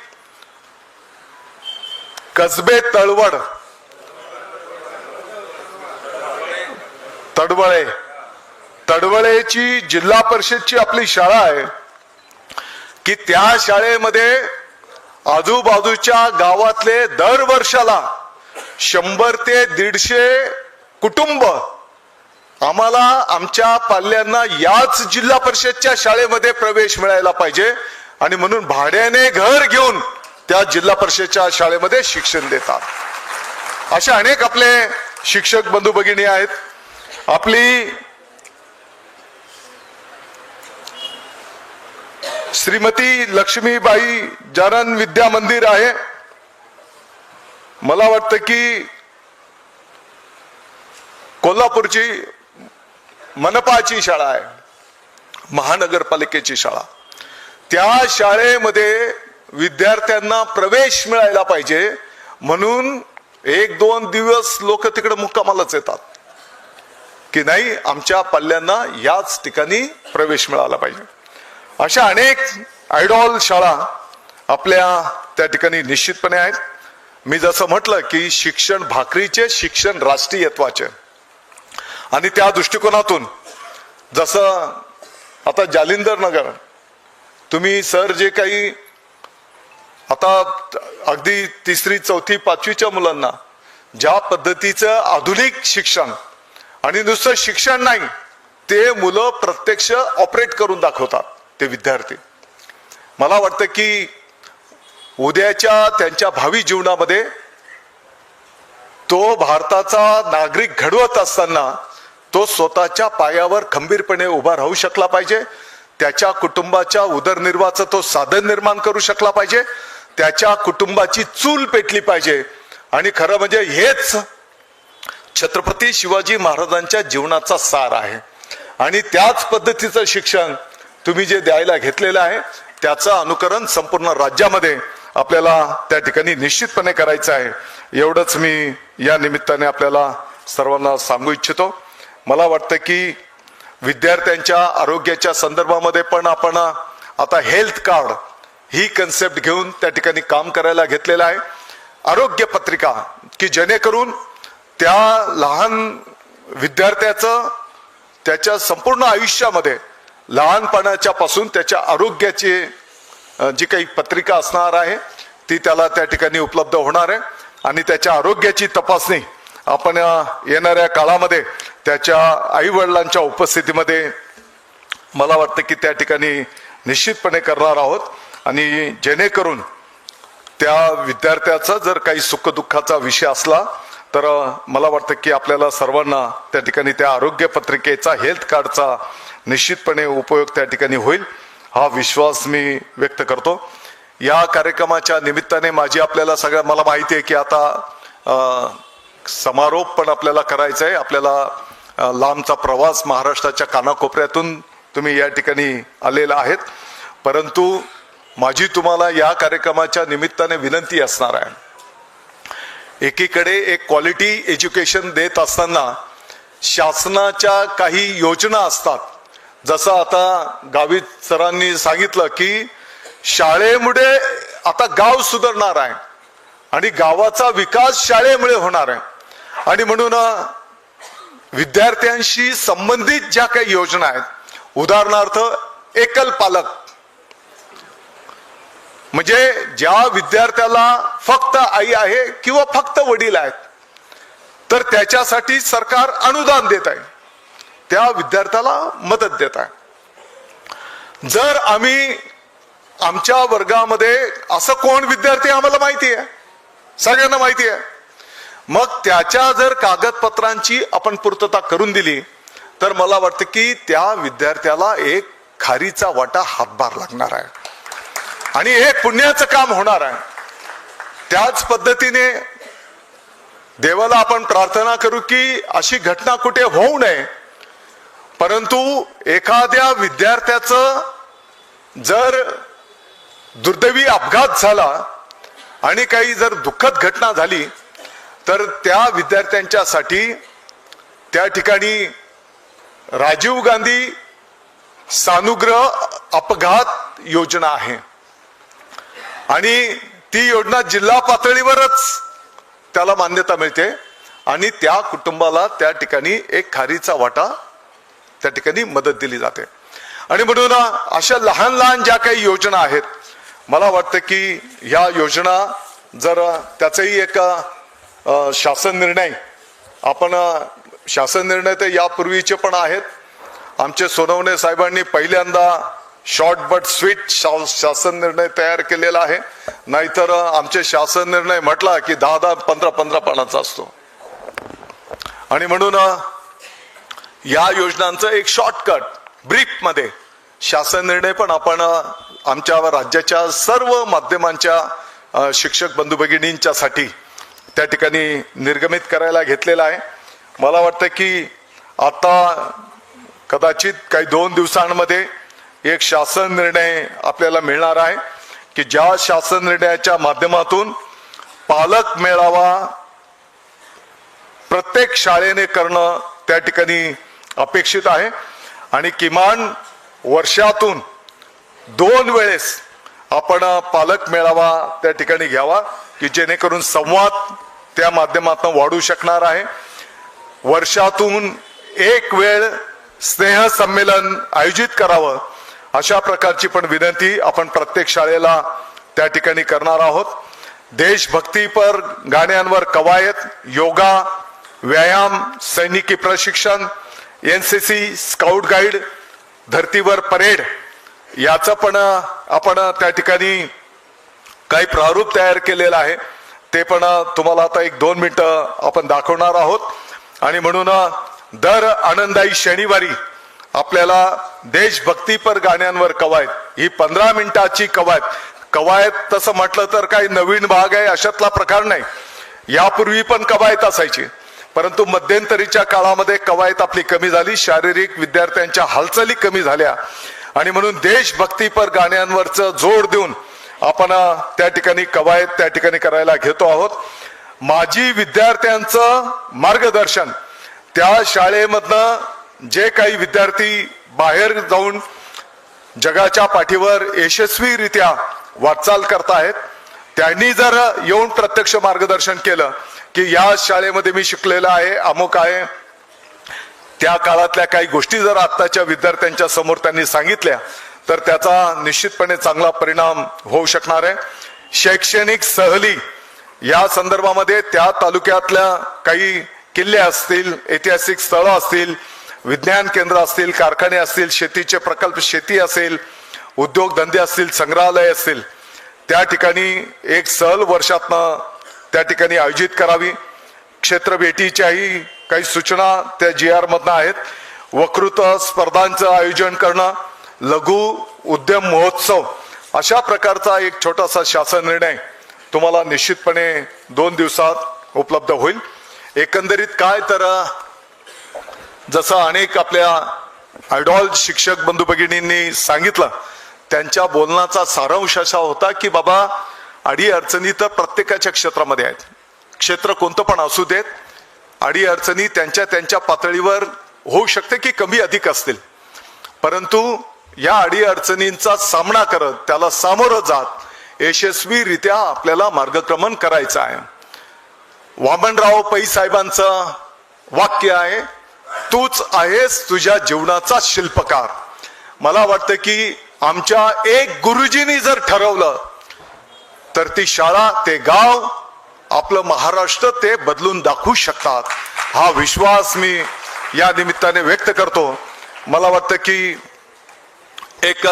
S1: कसबे तडवळेची जिल्हा परिषदची आपली शाळा आहे की त्या शाळेमध्ये आजूबाजूच्या गावातले दर वर्षाला 100 ते 150 कुटुंब आम्हाला आमच्या पाल्यांना याच जिल्हा परिषदच्या शाळेमध्ये प्रवेश मिळायला पाहिजे आणि म्हणून भाड्याने घर घेऊन त्या जिल्हा परिषदच्या शाळेमध्ये शिक्षण देतात. अशा अनेक आपले शिक्षक बंधू भगिनी आहेत. आपली श्रीमती लक्ष्मीबाई जारन विद्या मंदिर आहे. मला वाटतं की कोल्हापूरची मनपाची शाळा आहे, महानगरपालिकेची शाळा. त्या शाळेमध्ये विद्यार्थ्यांना प्रवेश मिळायला पाहिजे म्हणून 1-2 दिवस लोक तिकडे मुक्कामालाच येतात की नाही आमच्या पाल्यांना याच ठिकाणी प्रवेश मिळाला पाहिजे. अशा अनेक आयडॉल शाळा आपल्या त्या ठिकाणी निश्चितपणे आहेत. मी जसं म्हटलं की शिक्षण भाकरीचे, शिक्षण राष्ट्रीयत्वाचे. आणि त्या दृष्टिकोनातून जसं आता जालिंदर नगर तुम्ही सर जे काही आता अगदी 3री, 4थी, 5वीच्या मुलांना ज्या पद्धतीचं आधुनिक शिक्षण आणि नुसतं शिक्षण नाही ते मुलं प्रत्यक्ष ऑपरेट करून दाखवतात ते विद्यार्थी. मला वाटतं की उद्याच्या त्यांच्या भावी जीवनामध्ये तो भारताचा नागरिक घडवत असताना तो स्वतःच्या पायावर खंबीरपणे उभा राहू शकला पाहिजे. त्याच्या कुटुंबाच्या उदरनिर्वाहाचं तो साधन निर्माण करू शकला पाहिजे. त्याच्या कुटुंबाची चूल पेटली पाहिजे. आणि खरं म्हणजे हेच छत्रपती शिवाजी महाराजांच्या जीवनाचा सार आहे. आणि त्याच पद्धतीचं शिक्षण तुम्ही जे द्यायला घेतलेलं आहे त्याचं अनुकरण संपूर्ण राज्यामध्ये आपल्याला त्या ठिकाणी निश्चितपणे करायचं आहे. एवढंच मी या निमित्ताने आपल्याला सर्वांना सांगू इच्छितो. मला वाटतं की विद्यार्थ्यांच्या आरोग्याच्या संदर्भामध्ये पण आपण आता हेल्थ कार्ड ही कन्सेप्ट घेऊन त्या ठिकाणी काम करायला घेतलेलं आहे. आरोग्य पत्रिका की जेणेकरून त्या लहान विद्यार्थ्याचं त्याच्या संपूर्ण आयुष्यामध्ये लहानपणाच्या पासून त्याच्या आरोग्याची जी काही पत्रिका असणार आहे ती त्याला त्या ठिकाणी उपलब्ध होणार आहे. आणि त्याच्या आरोग्याची तपासणी आपण येणाऱ्या काळामध्ये त्याच्या आई वडिलांच्या उपस्थितीमध्ये मला वाटतं की त्या ठिकाणी निश्चितपणे करणार आहोत. आणि जेणेकरून त्या विद्यार्थ्याचा जर काही सुखदुःखाचा विषय असला तर मला वाटतं की आपल्याला सर्वांना त्या ठिकाणी त्या आरोग्य पत्रिकेचा, हेल्थ कार्डचा निश्चितपणे उपयोग त्या ठिकाणी होईल हा विश्वास मी व्यक्त करतो. या कार्यक्रमाच्या निमित्ताने माझी आपल्याला मला माहिती आहे की आता समारोप पण आपल्याला करायचा आहे. आपल्याला लांबचा प्रवास महाराष्ट्राच्या कानाकोपऱ्यातून तुम्ही या ठिकाणी आलेला आहेत. परंतु माझी तुम्हाला या कार्यक्रमाच्या निमित्ताने विनंती असणार आहे. एकीकडे एक क्वालिटी एज्युकेशन देत असताना शासनाच्या काही योजना असतात. जसं आता गावित सरांनी सांगितलं की शाळेमुळे आता गाव सुधारणार आहे आणि गावाचा विकास शाळेमुळे होणार आहे. आणि म्हणून विद्यार्थ्यांशी संबंधित ज्या काही योजना आहेत, उदाहरणार्थ एकल पालक म्हणजे ज्या विद्यार्थ्याला फक्त आई आहे किंवा फक्त वडील आहेत तर त्याच्यासाठी सरकार अनुदान देत आहे, त्या विद्यार्थ्याला मदत देत आहे. जर आम्ही आमच्या वर्गामध्ये असं कोण विद्यार्थी आम्हाला माहिती आहे, सगळ्यांना माहिती आहे. मग त्याच्या जर कागदपत्रांची आपण पूर्तता करून दिली तर मला वाटतं की त्या विद्यार्थ्याला एक खारीचा वाटा हातभार लागणार आहे आणि हे पुण्याचं काम होणार आहे. त्याच पद्धतीने देवाला आपण प्रार्थना करू की अशी घटना कुठे होऊ नये, परंतु एखाद्या विद्यार्थ्याचं जर दुर्दैवी अपघात झाला आणि काही जर दुःखद घटना झाली तर त्या विद्यार्थ्यांच्यासाठी त्या ठिकाणी राजीव गांधी सानुग्रह अपघात योजना आहे आणि ती योजना जिल्हा पातळीवरच त्याला मान्यता मिळते आणि त्या कुटुंबाला त्या ठिकाणी एक खारीचा वाटा त्या ठिकाणी मदत दिली जाते. आणि म्हणून अशा लहान लहान ज्या काही योजना आहेत, मला वाटतं की ह्या योजना जर त्याचाही एक शासन निर्णय आपण शासन निर्णय तर यापूर्वीचे पण आहेत. आमचे सोनवणे साहेबांनी पहिल्यांदा शॉर्ट बट स्वीट शासन निर्णय तयार केलेला आहे, नाहीतर आमचे शासन निर्णय म्हटला की 10-10, 15-15 पानाचा असतो. आणि म्हणून या योजनांचं एक शॉर्टकट ब्रीफ मध्ये शासन निर्णय पण आपण आमच्या राज्याच्या सर्व माध्यमांच्या शिक्षक बंधू भगिनींच्यासाठी त्या ठिकाणी निर्गमित करायला घेतलेला आहे. मला वाटतं की आता कदाचित काही 2 दिवसांमध्ये एक शासन निर्णय आपल्याला मिळणार आहे की ज्या शासन निर्णयाच्या माध्यमातून पालक मेळावा प्रत्येक शाळेने करणं त्या ठिकाणी अपेक्षित आहे आणि किमान वर्षातून 2 वेळेस आपण पालक मेळावा त्या ठिकाणी घ्यावा की जेणेकरून संवाद त्या माध्यमातून वाढू शकणार आहे. वर्षातून 1 वेळ स्नेह संमेलन आयोजित करावं अशा प्रकारची पण विनंती आपण प्रत्येक शाळेला त्या ठिकाणी करणार आहोत. देशभक्तीपर गाण्यांवर कवायत, योगा, व्यायाम, सैनिकी प्रशिक्षण, NCC, स्काउट गाईड, धर्तीवर परेड याचं पण आपण त्या ठिकाणी काही प्रारूप तयार केलेलं आहे. ते पण तुम्हाला आता 1-2 मिनिटं आपण दाखवणार आहोत. आणि म्हणून दर आनंदाई शनिवारी आपल्याला देशभक्तीपर गाण्यांवर कवायत ही 15 मिनिटाची कवायत तसं म्हटलं तर काही नवीन भाग आहे अशातला प्रकार नाही. यापूर्वी पण कवायत असायची, परंतु मध्यंतरीच्या काळामध्ये कवायत आपली कमी झाली, शारीरिक विद्यार्थ्यांच्या हालचाली कमी झाल्या आणि म्हणून देशभक्तीपर गाण्यांवरचं जोर देऊन आपण त्या ठिकाणी कवायत त्या ठिकाणी करायला घेतो आहोत. माजी विद्यार्थ्यांचं मार्गदर्शन, त्या शाळेमधनं जे काही विद्यार्थी बाहेर जाऊन जगाच्या पाठीवर यशस्वीरित्या वाटचाल करतायत त्यांनी जर येऊन प्रत्यक्ष मार्गदर्शन केलं की या शाळेमध्ये मी शिकलेला आहे, अमुक आहे, त्या काळातल्या काही गोष्टी जर आत्ताच्या विद्यार्थ्यांच्या समोर त्यांनी सांगितल्या तर त्याचा निश्चितपणे चांगला परिणाम होऊ शकणार आहे. शैक्षणिक सहली या संदर्भामध्ये त्या तालुक्यातल्या काही किल्ले असतील, ऐतिहासिक स्थळं असतील, विज्ञान केंद्र असतील, कारखाने असतील, शेतीचे प्रकल्प, शेती असेल, उद्योगधंदे असतील, संग्रहालय असतील, त्या ठिकाणी एक सहल वर्षातनं त्या ठिकाणी आयोजित करावी. क्षेत्र भेटीच्याही काही सूचना त्या GR मधनं आहेत. वक्तृत्व स्पर्धांचं आयोजन करणं, लघु उद्यम महोत्सव अशा प्रकारचा एक छोटासा शासन निर्णय तुम्हाला निश्चितपणे 2 दिवसात उपलब्ध होईल. एकंदरीत काय तर जसं अनेक आपल्या आयडॉल शिक्षक बंधू भगिनींनी सांगितलं, त्यांच्या बोलण्याचा सारांश असा होता की बाबा अडी अडचणी तर प्रत्येकाच्या क्षेत्रामध्ये आहेत, क्षेत्र कोणतं पण असू देत, अडी अडचणी त्यांच्या पातळीवर होऊ शकते की कमी अधिक असतील, परंतु या अडी अडचणींचा सामना करत त्याला सामोरं जात यशस्वीरित्या आपल्याला मार्गक्रमण करायचं आहे. वामनराव पै साहेबांचं वाक्य आहे, तूच आहेस तुझ्या जीवनाचा शिल्पकार. मला वाटतं की आमच्या एक गुरुजींनी जर ठरवलं तर ती शाळा, ते गाव, आपलं महाराष्ट्र ते बदलून दाखवू शकतात. हा विश्वास मी या निमित्ताने व्यक्त करतो. मला वाटतं की एक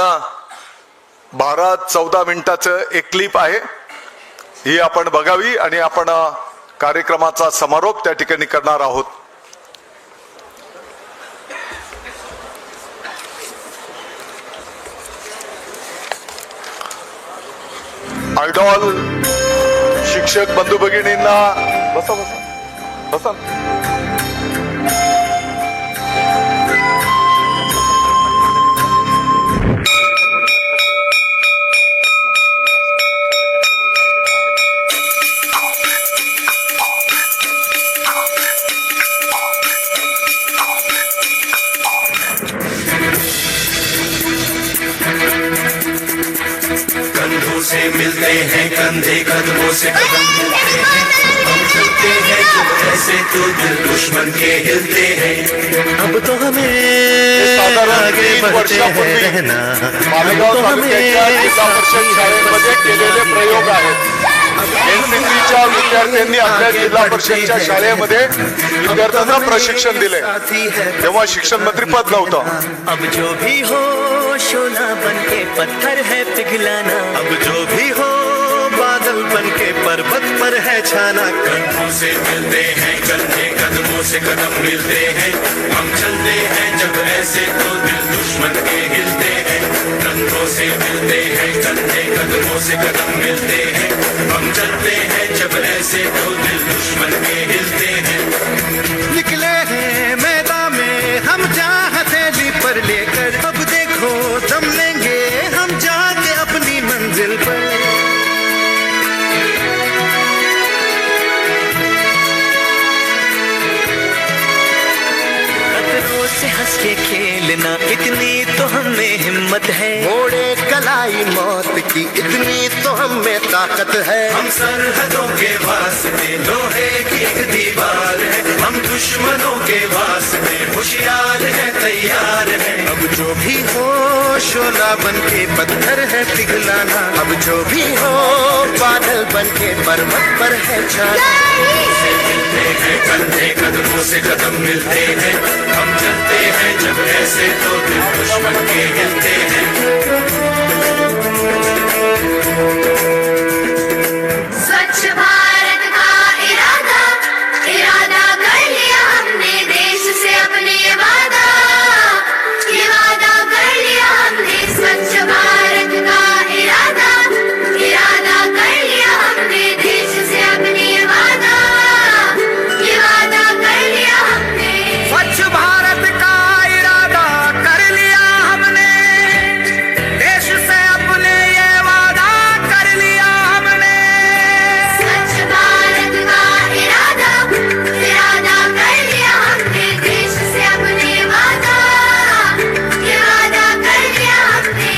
S1: 12-14 मिनिटाचं एक क्लिप आहे, ही आपण बघावी आणि आपण कार्यक्रमाचा समारोप त्या ठिकाणी करणार आहोत. आयडॉल शिक्षक बंधू भगिनींना बसा बसा बसा.
S2: कंधों से मिलते हैं कंधे कदमों से कदम मिलते हैं, हम चलते हैं जब ऐसे तो दिल दुश्मन के हिलते हैं. अब तो हमें आगे बढ़ते हैं रहना,
S1: मालेगाव तालुक्याच्या जिल्हा परिषद शाळेमध्ये केलेले प्रयोग आहेत. एनसीसीच्या विद्यार्थ्यांनी आपल्या जिल्हा परिषदच्या शाळेमध्ये विद्यार्थ्यांना प्रशिक्षण दिले, तेव्हा शिक्षण मंत्री पद नव्हतं.
S2: अब जो भी हो शोला बन के पत्थर है पिघलाना, अब जो भी हो बादल बन के पर्वत पर है छाना. कंधों से मिलते हैं कंधे कदमों से कदम मिलते हैं, हम चलते हैं जब ऐसे तो दिल दुश्मन के हिलते हैं. कंधों से मिलते हैं कंधे कदमों से कदम मिलते हैं, हम चलते हैं जब ऐसे तो दिल दुश्मन के हिलते हैं. निकले हैं मैदान में हम जहाँ हथेली पर लेकर, अब देखो दम लेंगे हम जाके अपनी मंजिल पर. खतरों से हंस के खेलना इतनी तो हमें हिम्मत है,
S3: मोड़े कलाई मौत की इतनी तो हमें ताकत है.
S2: हम सरहदों के वास्ते लोहे की एक दीवार है, हम दुश्मनों के वास्ते होशियार है तैयार है. अब जो भी हो शोला बन के पत्थर है पिघलाना,
S3: अब जो भी हो बादल बन के पर्वत पर है छाना.
S2: से मिलते हैं कंधे कदमों से कदम मिलते हैं, हम चलते हैं जब ऐसे तो दिल दुश्मन के हिलते हैं.
S4: स्वच्छ भारत का इरादा इरादा कर लिया हमने, देश से अपने ये वादा कर लिया हमने. स्वच्छ भारत का इरादा इरादा कर लिया हमने, देश से अपने ये वादा कर लिया हमने.
S3: स्वच्छ भारत का इरादा कर लिया हमने, देश से अपने ये वादा कर लिया हमने.
S4: स्वच्छ भारत का इरादा इरादा कर लिया हमने, देश से अपने वादा कर लिया हमने.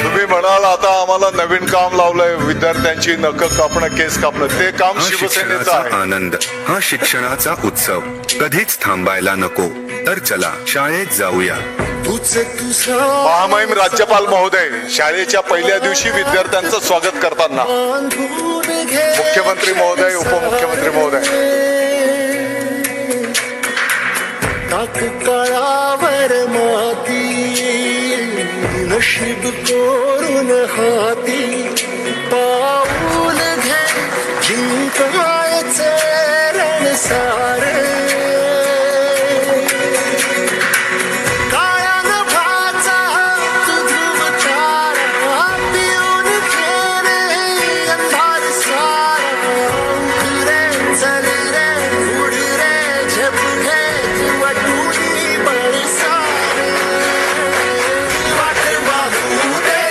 S1: तुम्ही म्हणाल आता आम्हाला नवीन काम लावलंय, विद्यार्थ्यांची नख कापणं केस कापणं, ते काम
S5: हा
S1: शिवसेनेचं
S5: शिक्षणाचा
S1: आहे.
S5: आनंद, हा शिक्षणाचा उत्सव कधीच थांबायला नको. तर चला शाळेत जाऊया.
S1: महामहिम राज्यपाल महोदय शाळेच्या पहिल्या दिवशी विद्यार्थ्यांचं स्वागत करताना मुख्यमंत्री महोदय, उपमुख्यमंत्री महोदय,
S3: काळावर माती नशीब कोरून हाती, पाऊल घे जिंकायचे रण सारे. काळ्या नभाचा तू ध्रुव तारा, पिऊन घेणे अंधार सारा. उठ रे चल रे उड रे झेप घे किंवा टुनी बळी सारे. वाट वाहू दे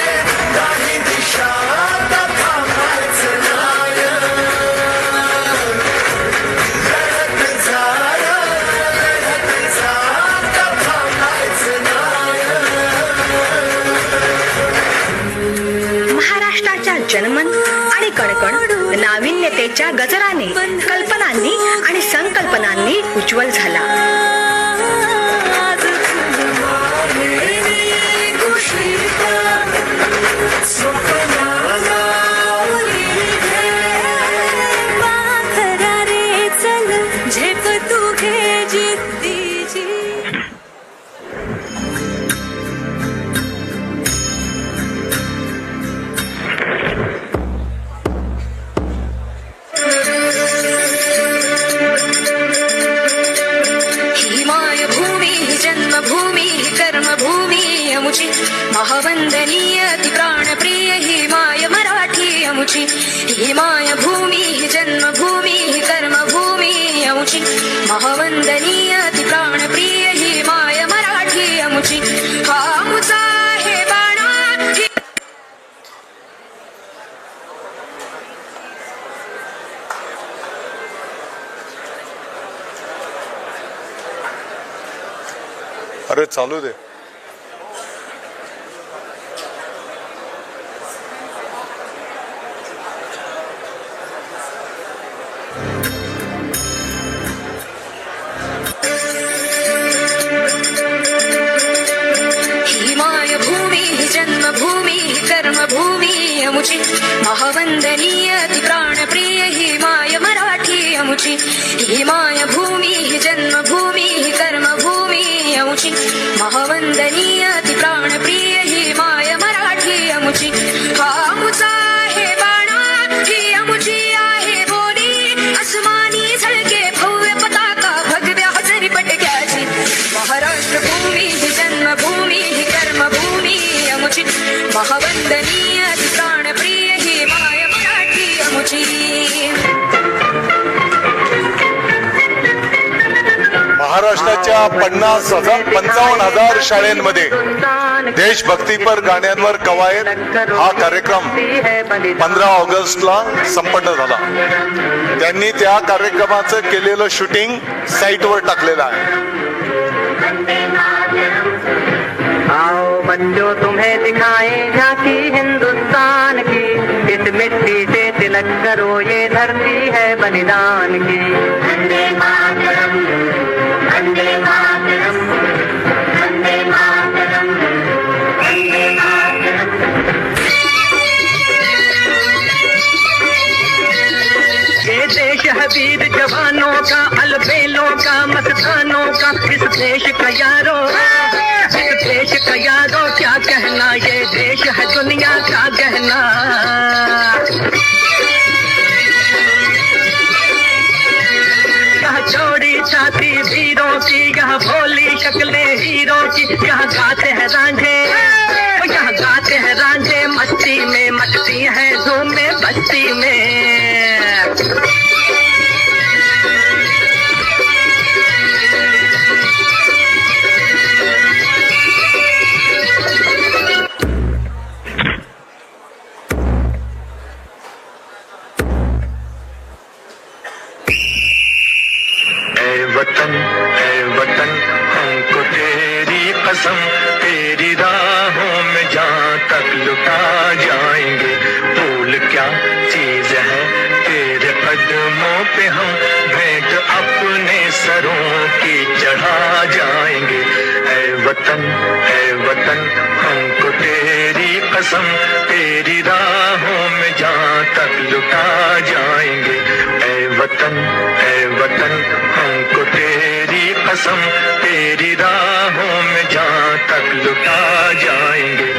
S3: काही दिशा आता थांबायचं नाही. लढत जा लढत जा आता थांबायचं नाही.
S6: महाराष्ट्राच्या जनमन आणि कणकण नाविन्यतेच्या गजराने, कल्पनांनी आणि संकल्पनांनी उज्ज्वल झाला.
S4: झेप
S6: अमुची महावंदनीय ती प्राणप्रिय ही माय मराठी अमुची ही माय भूमी ही जन्मभूमी ही कर्मभूमी अमुची महावंदनीय ती प्राणप्रिय ही माय मराठी अमुची हा अमुचा आहे बाणा ही
S1: अरे चालू दे.
S6: ही माय भूमी ही जन्मभूमी ही कर्मभूमी अमुची महावंदनीय ती प्राणप्रिय ही माय मराठी अमुची ही माय भूमी ही जन्मभूमी ही कर्मभूमी अमुची महावंदनीय ती प्राणप्रिय ही माय मराठी अमुची हा अमुचा आहे बाणा ही अमुची आहे बोली अस्मानी झळके भव्य पताका भगव्या हजरी पटक्याची महाराष्ट्र भूमी ही जन्मभूमी ही कर्मभूमी अमुची महावंदनीय ती प्राणप्रिय ही माय मराठी अमुची
S1: महाराष्ट्राच्या 55,000 शाळांमध्ये देशभक्तीपर गाण्यांवर कवायत हा कार्यक्रम 15 ऑगस्टला संपन्न झाला. त्यांनी त्या कार्यक्रमाचं केलेलं शूटिंग साईटवर टाकलेलं आहे.
S7: आओ बच्चों तुम्हें दिखाएं झांकी हिंदुस्तान की इस मिट्टी से तिलक करो ये धरती है बलिदान की.
S4: वंदे मातरम वंदे मातरम वंदे मातरम वंदे मातरम.
S7: ये देश है वीर जवानों का अलबेलों का मस्तानों का. इस देश का यारो इस देश का यारो क्या कहना. ये देश है दुनिया का गहना. यह चौड़ी छाती वीरों की यह भोली शक्लें हीरों की. यह गाते हैं रांझे यह गाते हैं रांझे मस्ती में मचती है धूम में बस्ती में.
S2: ऐ वतन हमको तेरी कसम तेरी राहों में जहाँ तक लुटा जाएंगे. भूल क्या चीज है तेरे कदमों पे हम भेंट अपने सरों की चढ़ा जाएंगे. ऐ वतन हमको तेरी कसम तेरी राहों में जहाँ तक लुटा जाएंगे. ऐ वतन हमको तेरी कसम तेरी राहों में जहाँ तक लुटा जाएंगे.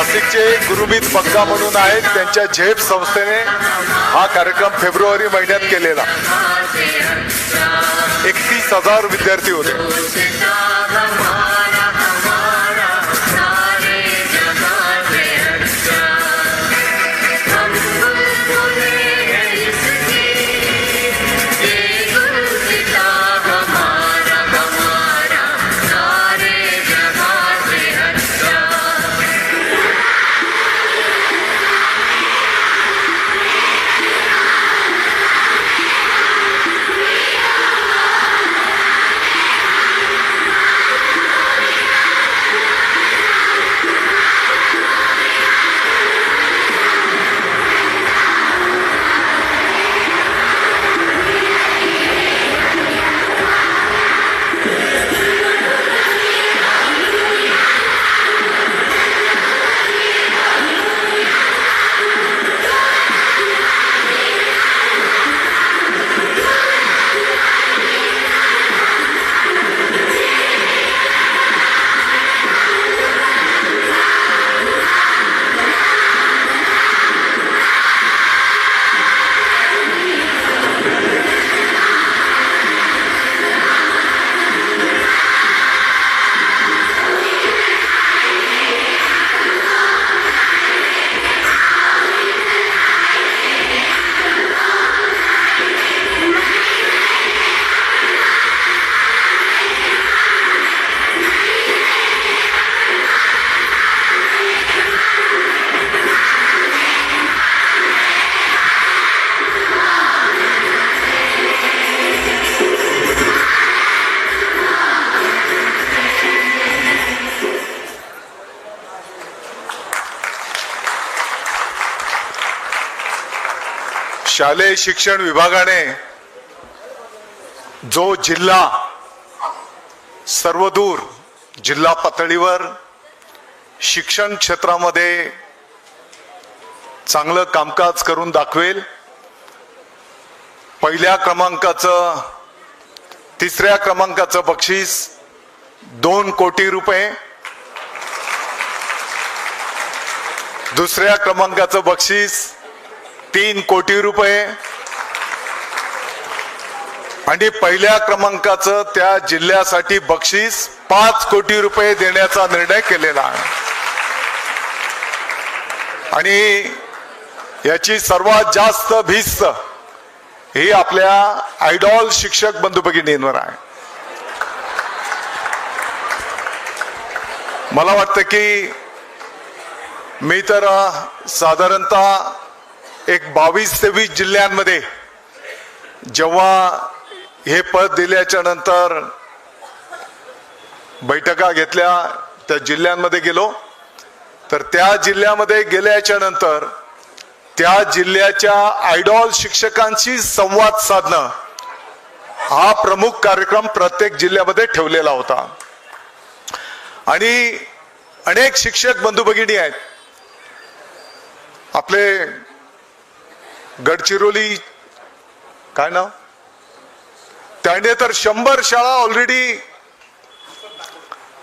S1: नाशिकचे गुरुमीत बग्गा म्हणून आहेत, त्यांच्या झेप संस्थेने हा कार्यक्रम फेब्रुवारी महिन्यात केलेला. 31,000 विद्यार्थी होते. शालेय शिक्षण विभागाने जो जिल्हा सर्वदूर जिल्हा पातळीवर शिक्षण क्षेत्रामध्ये चांगलं कामकाज करून दाखवेल, पहिल्या क्रमांकाचं 3ऱ्या क्रमांकाचं बक्षीस 2 कोटी रुपये, 2ऱ्या क्रमांकाचं बक्षीस 3 कोटी रुपये आणि पहिल्या क्रमांकाचं त्या जिल्ह्यासाठी बक्षीस 5 कोटी रुपये देण्याचा निर्णय केलेला आहे. आणि याची सर्वात जास्त भिस्त ही आपल्या आयडॉल शिक्षक बंधू भगिनींवर आहे. मला वाटतं की मी तर साधारणतः एक 22-23 जिल्ह्यांमध्ये जेव्हा हे पद दिल्याच्या नंतर बैठका घेतल्या, त्या जिल्ह्यांमध्ये गेलो, तर त्या जिल्ह्यामध्ये गेल्याच्या नंतर त्या जिल्ह्याच्या आयडॉल शिक्षकांशी संवाद साधणं हा प्रमुख कार्यक्रम प्रत्येक जिल्ह्यामध्ये ठेवलेला होता. आणि अनेक शिक्षक बंधू भगिनी आहेत. आपले गडचिरोली काय नाव, त्याने तर 100 शाळा ऑलरेडी,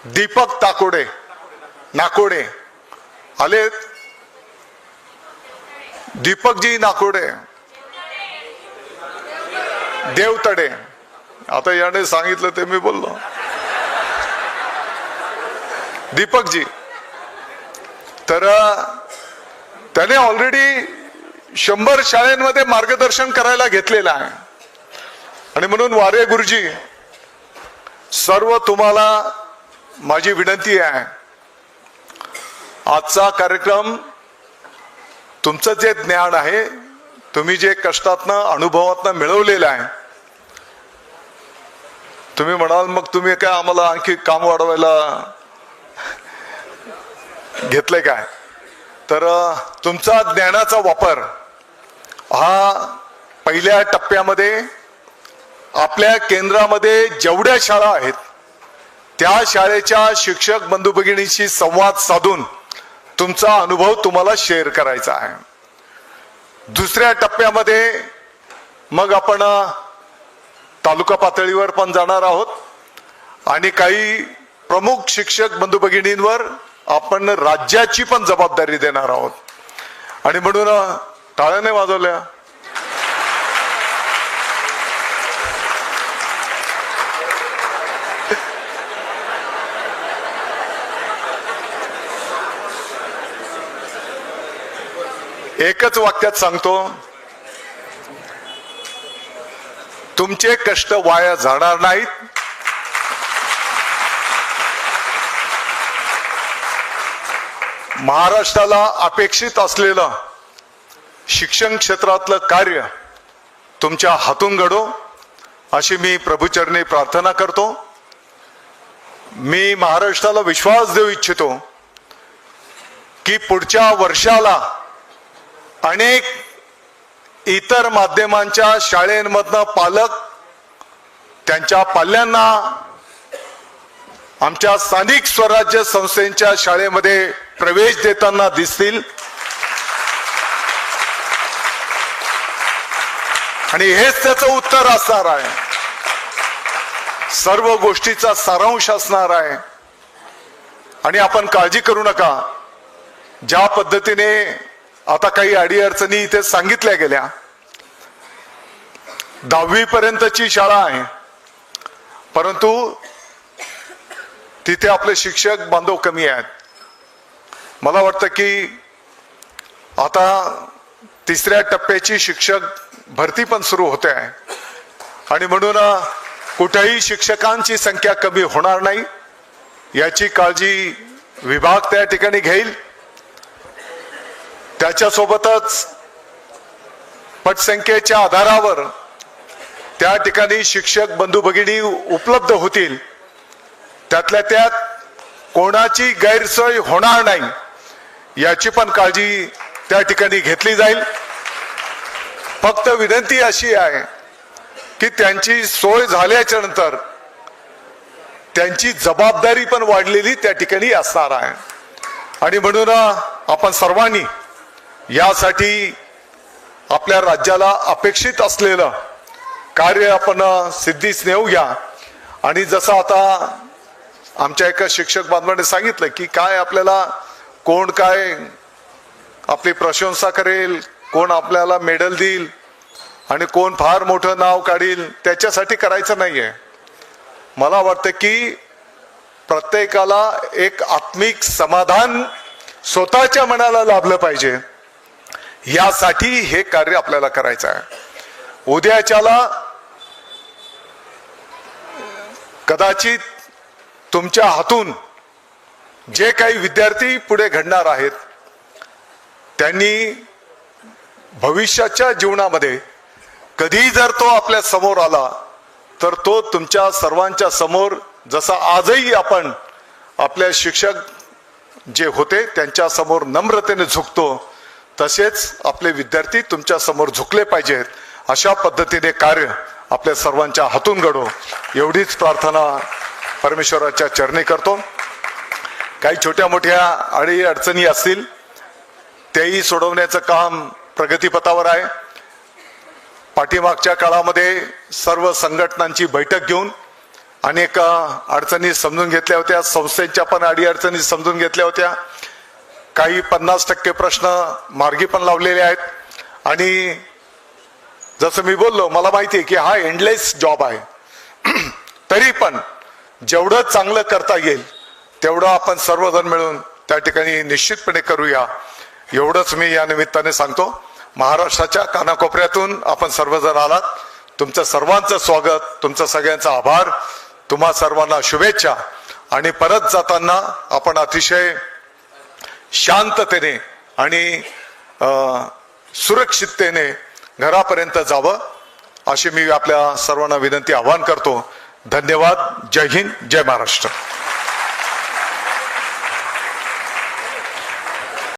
S1: दीपक नाकोडे आले, दीपकजी नाकोडे, देवतडे, आता याने सांगितलं ते मी बोललो, दीपकजी, तर त्याने ऑलरेडी 100 शाळांमध्ये मार्गदर्शन करायला घेतलेलं आहे. आणि म्हणून वारे गुरुजी, सर्व तुम्हाला माझी विनंती आहे, आजचा कार्यक्रम तुमचं जे ज्ञान आहे, तुम्ही जे कष्टातनं अनुभवातनं मिळवलेलं आहे, तुम्ही म्हणाल मग तुम्ही काय आम्हाला आणखी काम वाढवायला घेतलंय काय, तर तुमचा ज्ञानाचा वापर हा पहिल्या टप्प्यामध्ये आपल्या केंद्रामध्ये जेवढ्या शाळा आहेत त्या शाळेच्या शिक्षक बंधू भगिनींशी संवाद साधून तुमचा अनुभव तुम्हाला शेअर करायचा आहे. दुसऱ्या टप्प्यामध्ये मग आपण तालुका पातळीवर पण जाणार आहोत आणि काही प्रमुख शिक्षक बंधू भगिनींवर आपण राज्याची पण जबाबदारी देणार आहोत आणि म्हणून टाळ्या नाही वाजवल्या. एकच वाक्यात सांगतो, तुमचे कष्ट वाया जाणार नाहीत. महाराष्ट्राला अपेक्षित असलेलं शिक्षण क्षेत्रातलं कार्य तुमच्या हातून घडो अशी मी प्रभूचरणी प्रार्थना करतो. मी महाराष्ट्राला विश्वास देऊ इच्छितो की पुढच्या वर्षाला अनेक इतर माध्यमांच्या शाळेंमधनं पालक त्यांच्या पाल्यांना आमच्या स्थानिक स्वराज्य संस्थेच्या शाळेमध्ये प्रवेश देताना दिसतील आणि हेच त्याचं उत्तर असणार आहे. सर्व गोष्टीचा सारांश असणार आहे. आणि आपण काळजी करू नका, ज्या पद्धतीने आता काही अडीअडचणी इथे सांगितल्या गेल्या, 10वी पर्यंतची शाळा आहे, परंतु तिथे आपले शिक्षक बांधव कमी आहेत. मला वाटतं की आता 3ऱ्या टप्प्याची शिक्षक भरती पण सुरू होते आहे आणि म्हणून कुठेही शिक्षकांची संख्या कमी होणार नाही याची काळजी विभाग त्या ठिकाणी घेईल. त्याच्यासोबतच पटसंख्येच्या आधारावर त्या ठिकाणी शिक्षक बंधू भगिनी उपलब्ध होतील. त्यातल्या त्यात कोणाची गैरसोय होणार नाही याची पण काळजी त्या ठिकाणी घेतली जाईल. फक्त विनंती अशी आहे की त्यांची सोय झाल्याच्या नंतर त्यांची जबाबदारी पण वाढलेली त्या ठिकाणी असणार आहे आणि म्हणून आपण सर्वांनी यासाठी आपल्या राज्याला अपेक्षित असलेलं कार्य आपण सिद्धीस नेऊया. आणि जसं आता आमच्या एका शिक्षक बांधवाने सांगितलं की काय आपल्याला कोण काय आपली प्रशंसा करेल, कोण आपल्याला मेडल देईल आणि कोण फार मोठं नाव काढील, त्याच्यासाठी करायचं नाहीये. मला वाटतं की प्रत्येकाला एक आत्मिक समाधान स्वतःच्या मनाला लाभलं पाहिजे, यासाठी हे कार्य आपल्याला करायचं आहे. उद्याच्याला कदाचित तुमच्या हातून जे काही विद्यार्थी पुढे घडणार आहेत त्यांनी भविष्याच्या जीवनामध्ये कधी जर तो आपल्या समोर आला तर तो तुमच्या सर्वांच्या समोर, जसा आजही आपण आपल्या शिक्षक जे होते त्यांच्या समोर नम्रतेने झुकतो, तसेच आपले विद्यार्थी तुमच्या समोर झुकले पाहिजेत. अशा पद्धतीने कार्य आपल्या सर्वांच्या हातून घडो एवढीच प्रार्थना परमेश्वराच्या चरणी करतो. काही छोट्या मोठ्या अडीअडचणी असतील तेही सोडवण्याचं काम प्रगतीपथावर आहे. पाठीमागच्या काळामध्ये सर्व संघटनांची बैठक घेऊन अनेक अडचणी समजून घेतल्या होत्या, संस्थेच्या पण अडीअडचणी समजून घेतल्या होत्या. काही 50% प्रश्न मार्गी पण लावलेले आहेत. आणि जसं मी बोललो, मला माहिती आहे की हा एंडलेस जॉब आहे, तरी पण जेवढं चांगलं करता येईल तेवढं आपण सर्वजण मिळून त्या ठिकाणी निश्चितपणे करूया, एवढंच मी या निमित्ताने सांगतो. महाराष्ट्राच्या कानाकोपऱ्यातून आपण सर्वजण आलात, तुमचं सर्वांचं स्वागत, तुमचं सगळ्यांचा आभार, तुम्हा सर्वांना शुभेच्छा. आणि परत जाताना आपण अतिशय शांततेने आणि सुरक्षिततेने घरापर्यंत जावं अशी मी आपल्या सर्वांना विनंती आवाहन करतो. धन्यवाद. जय हिंद, जय महाराष्ट्र.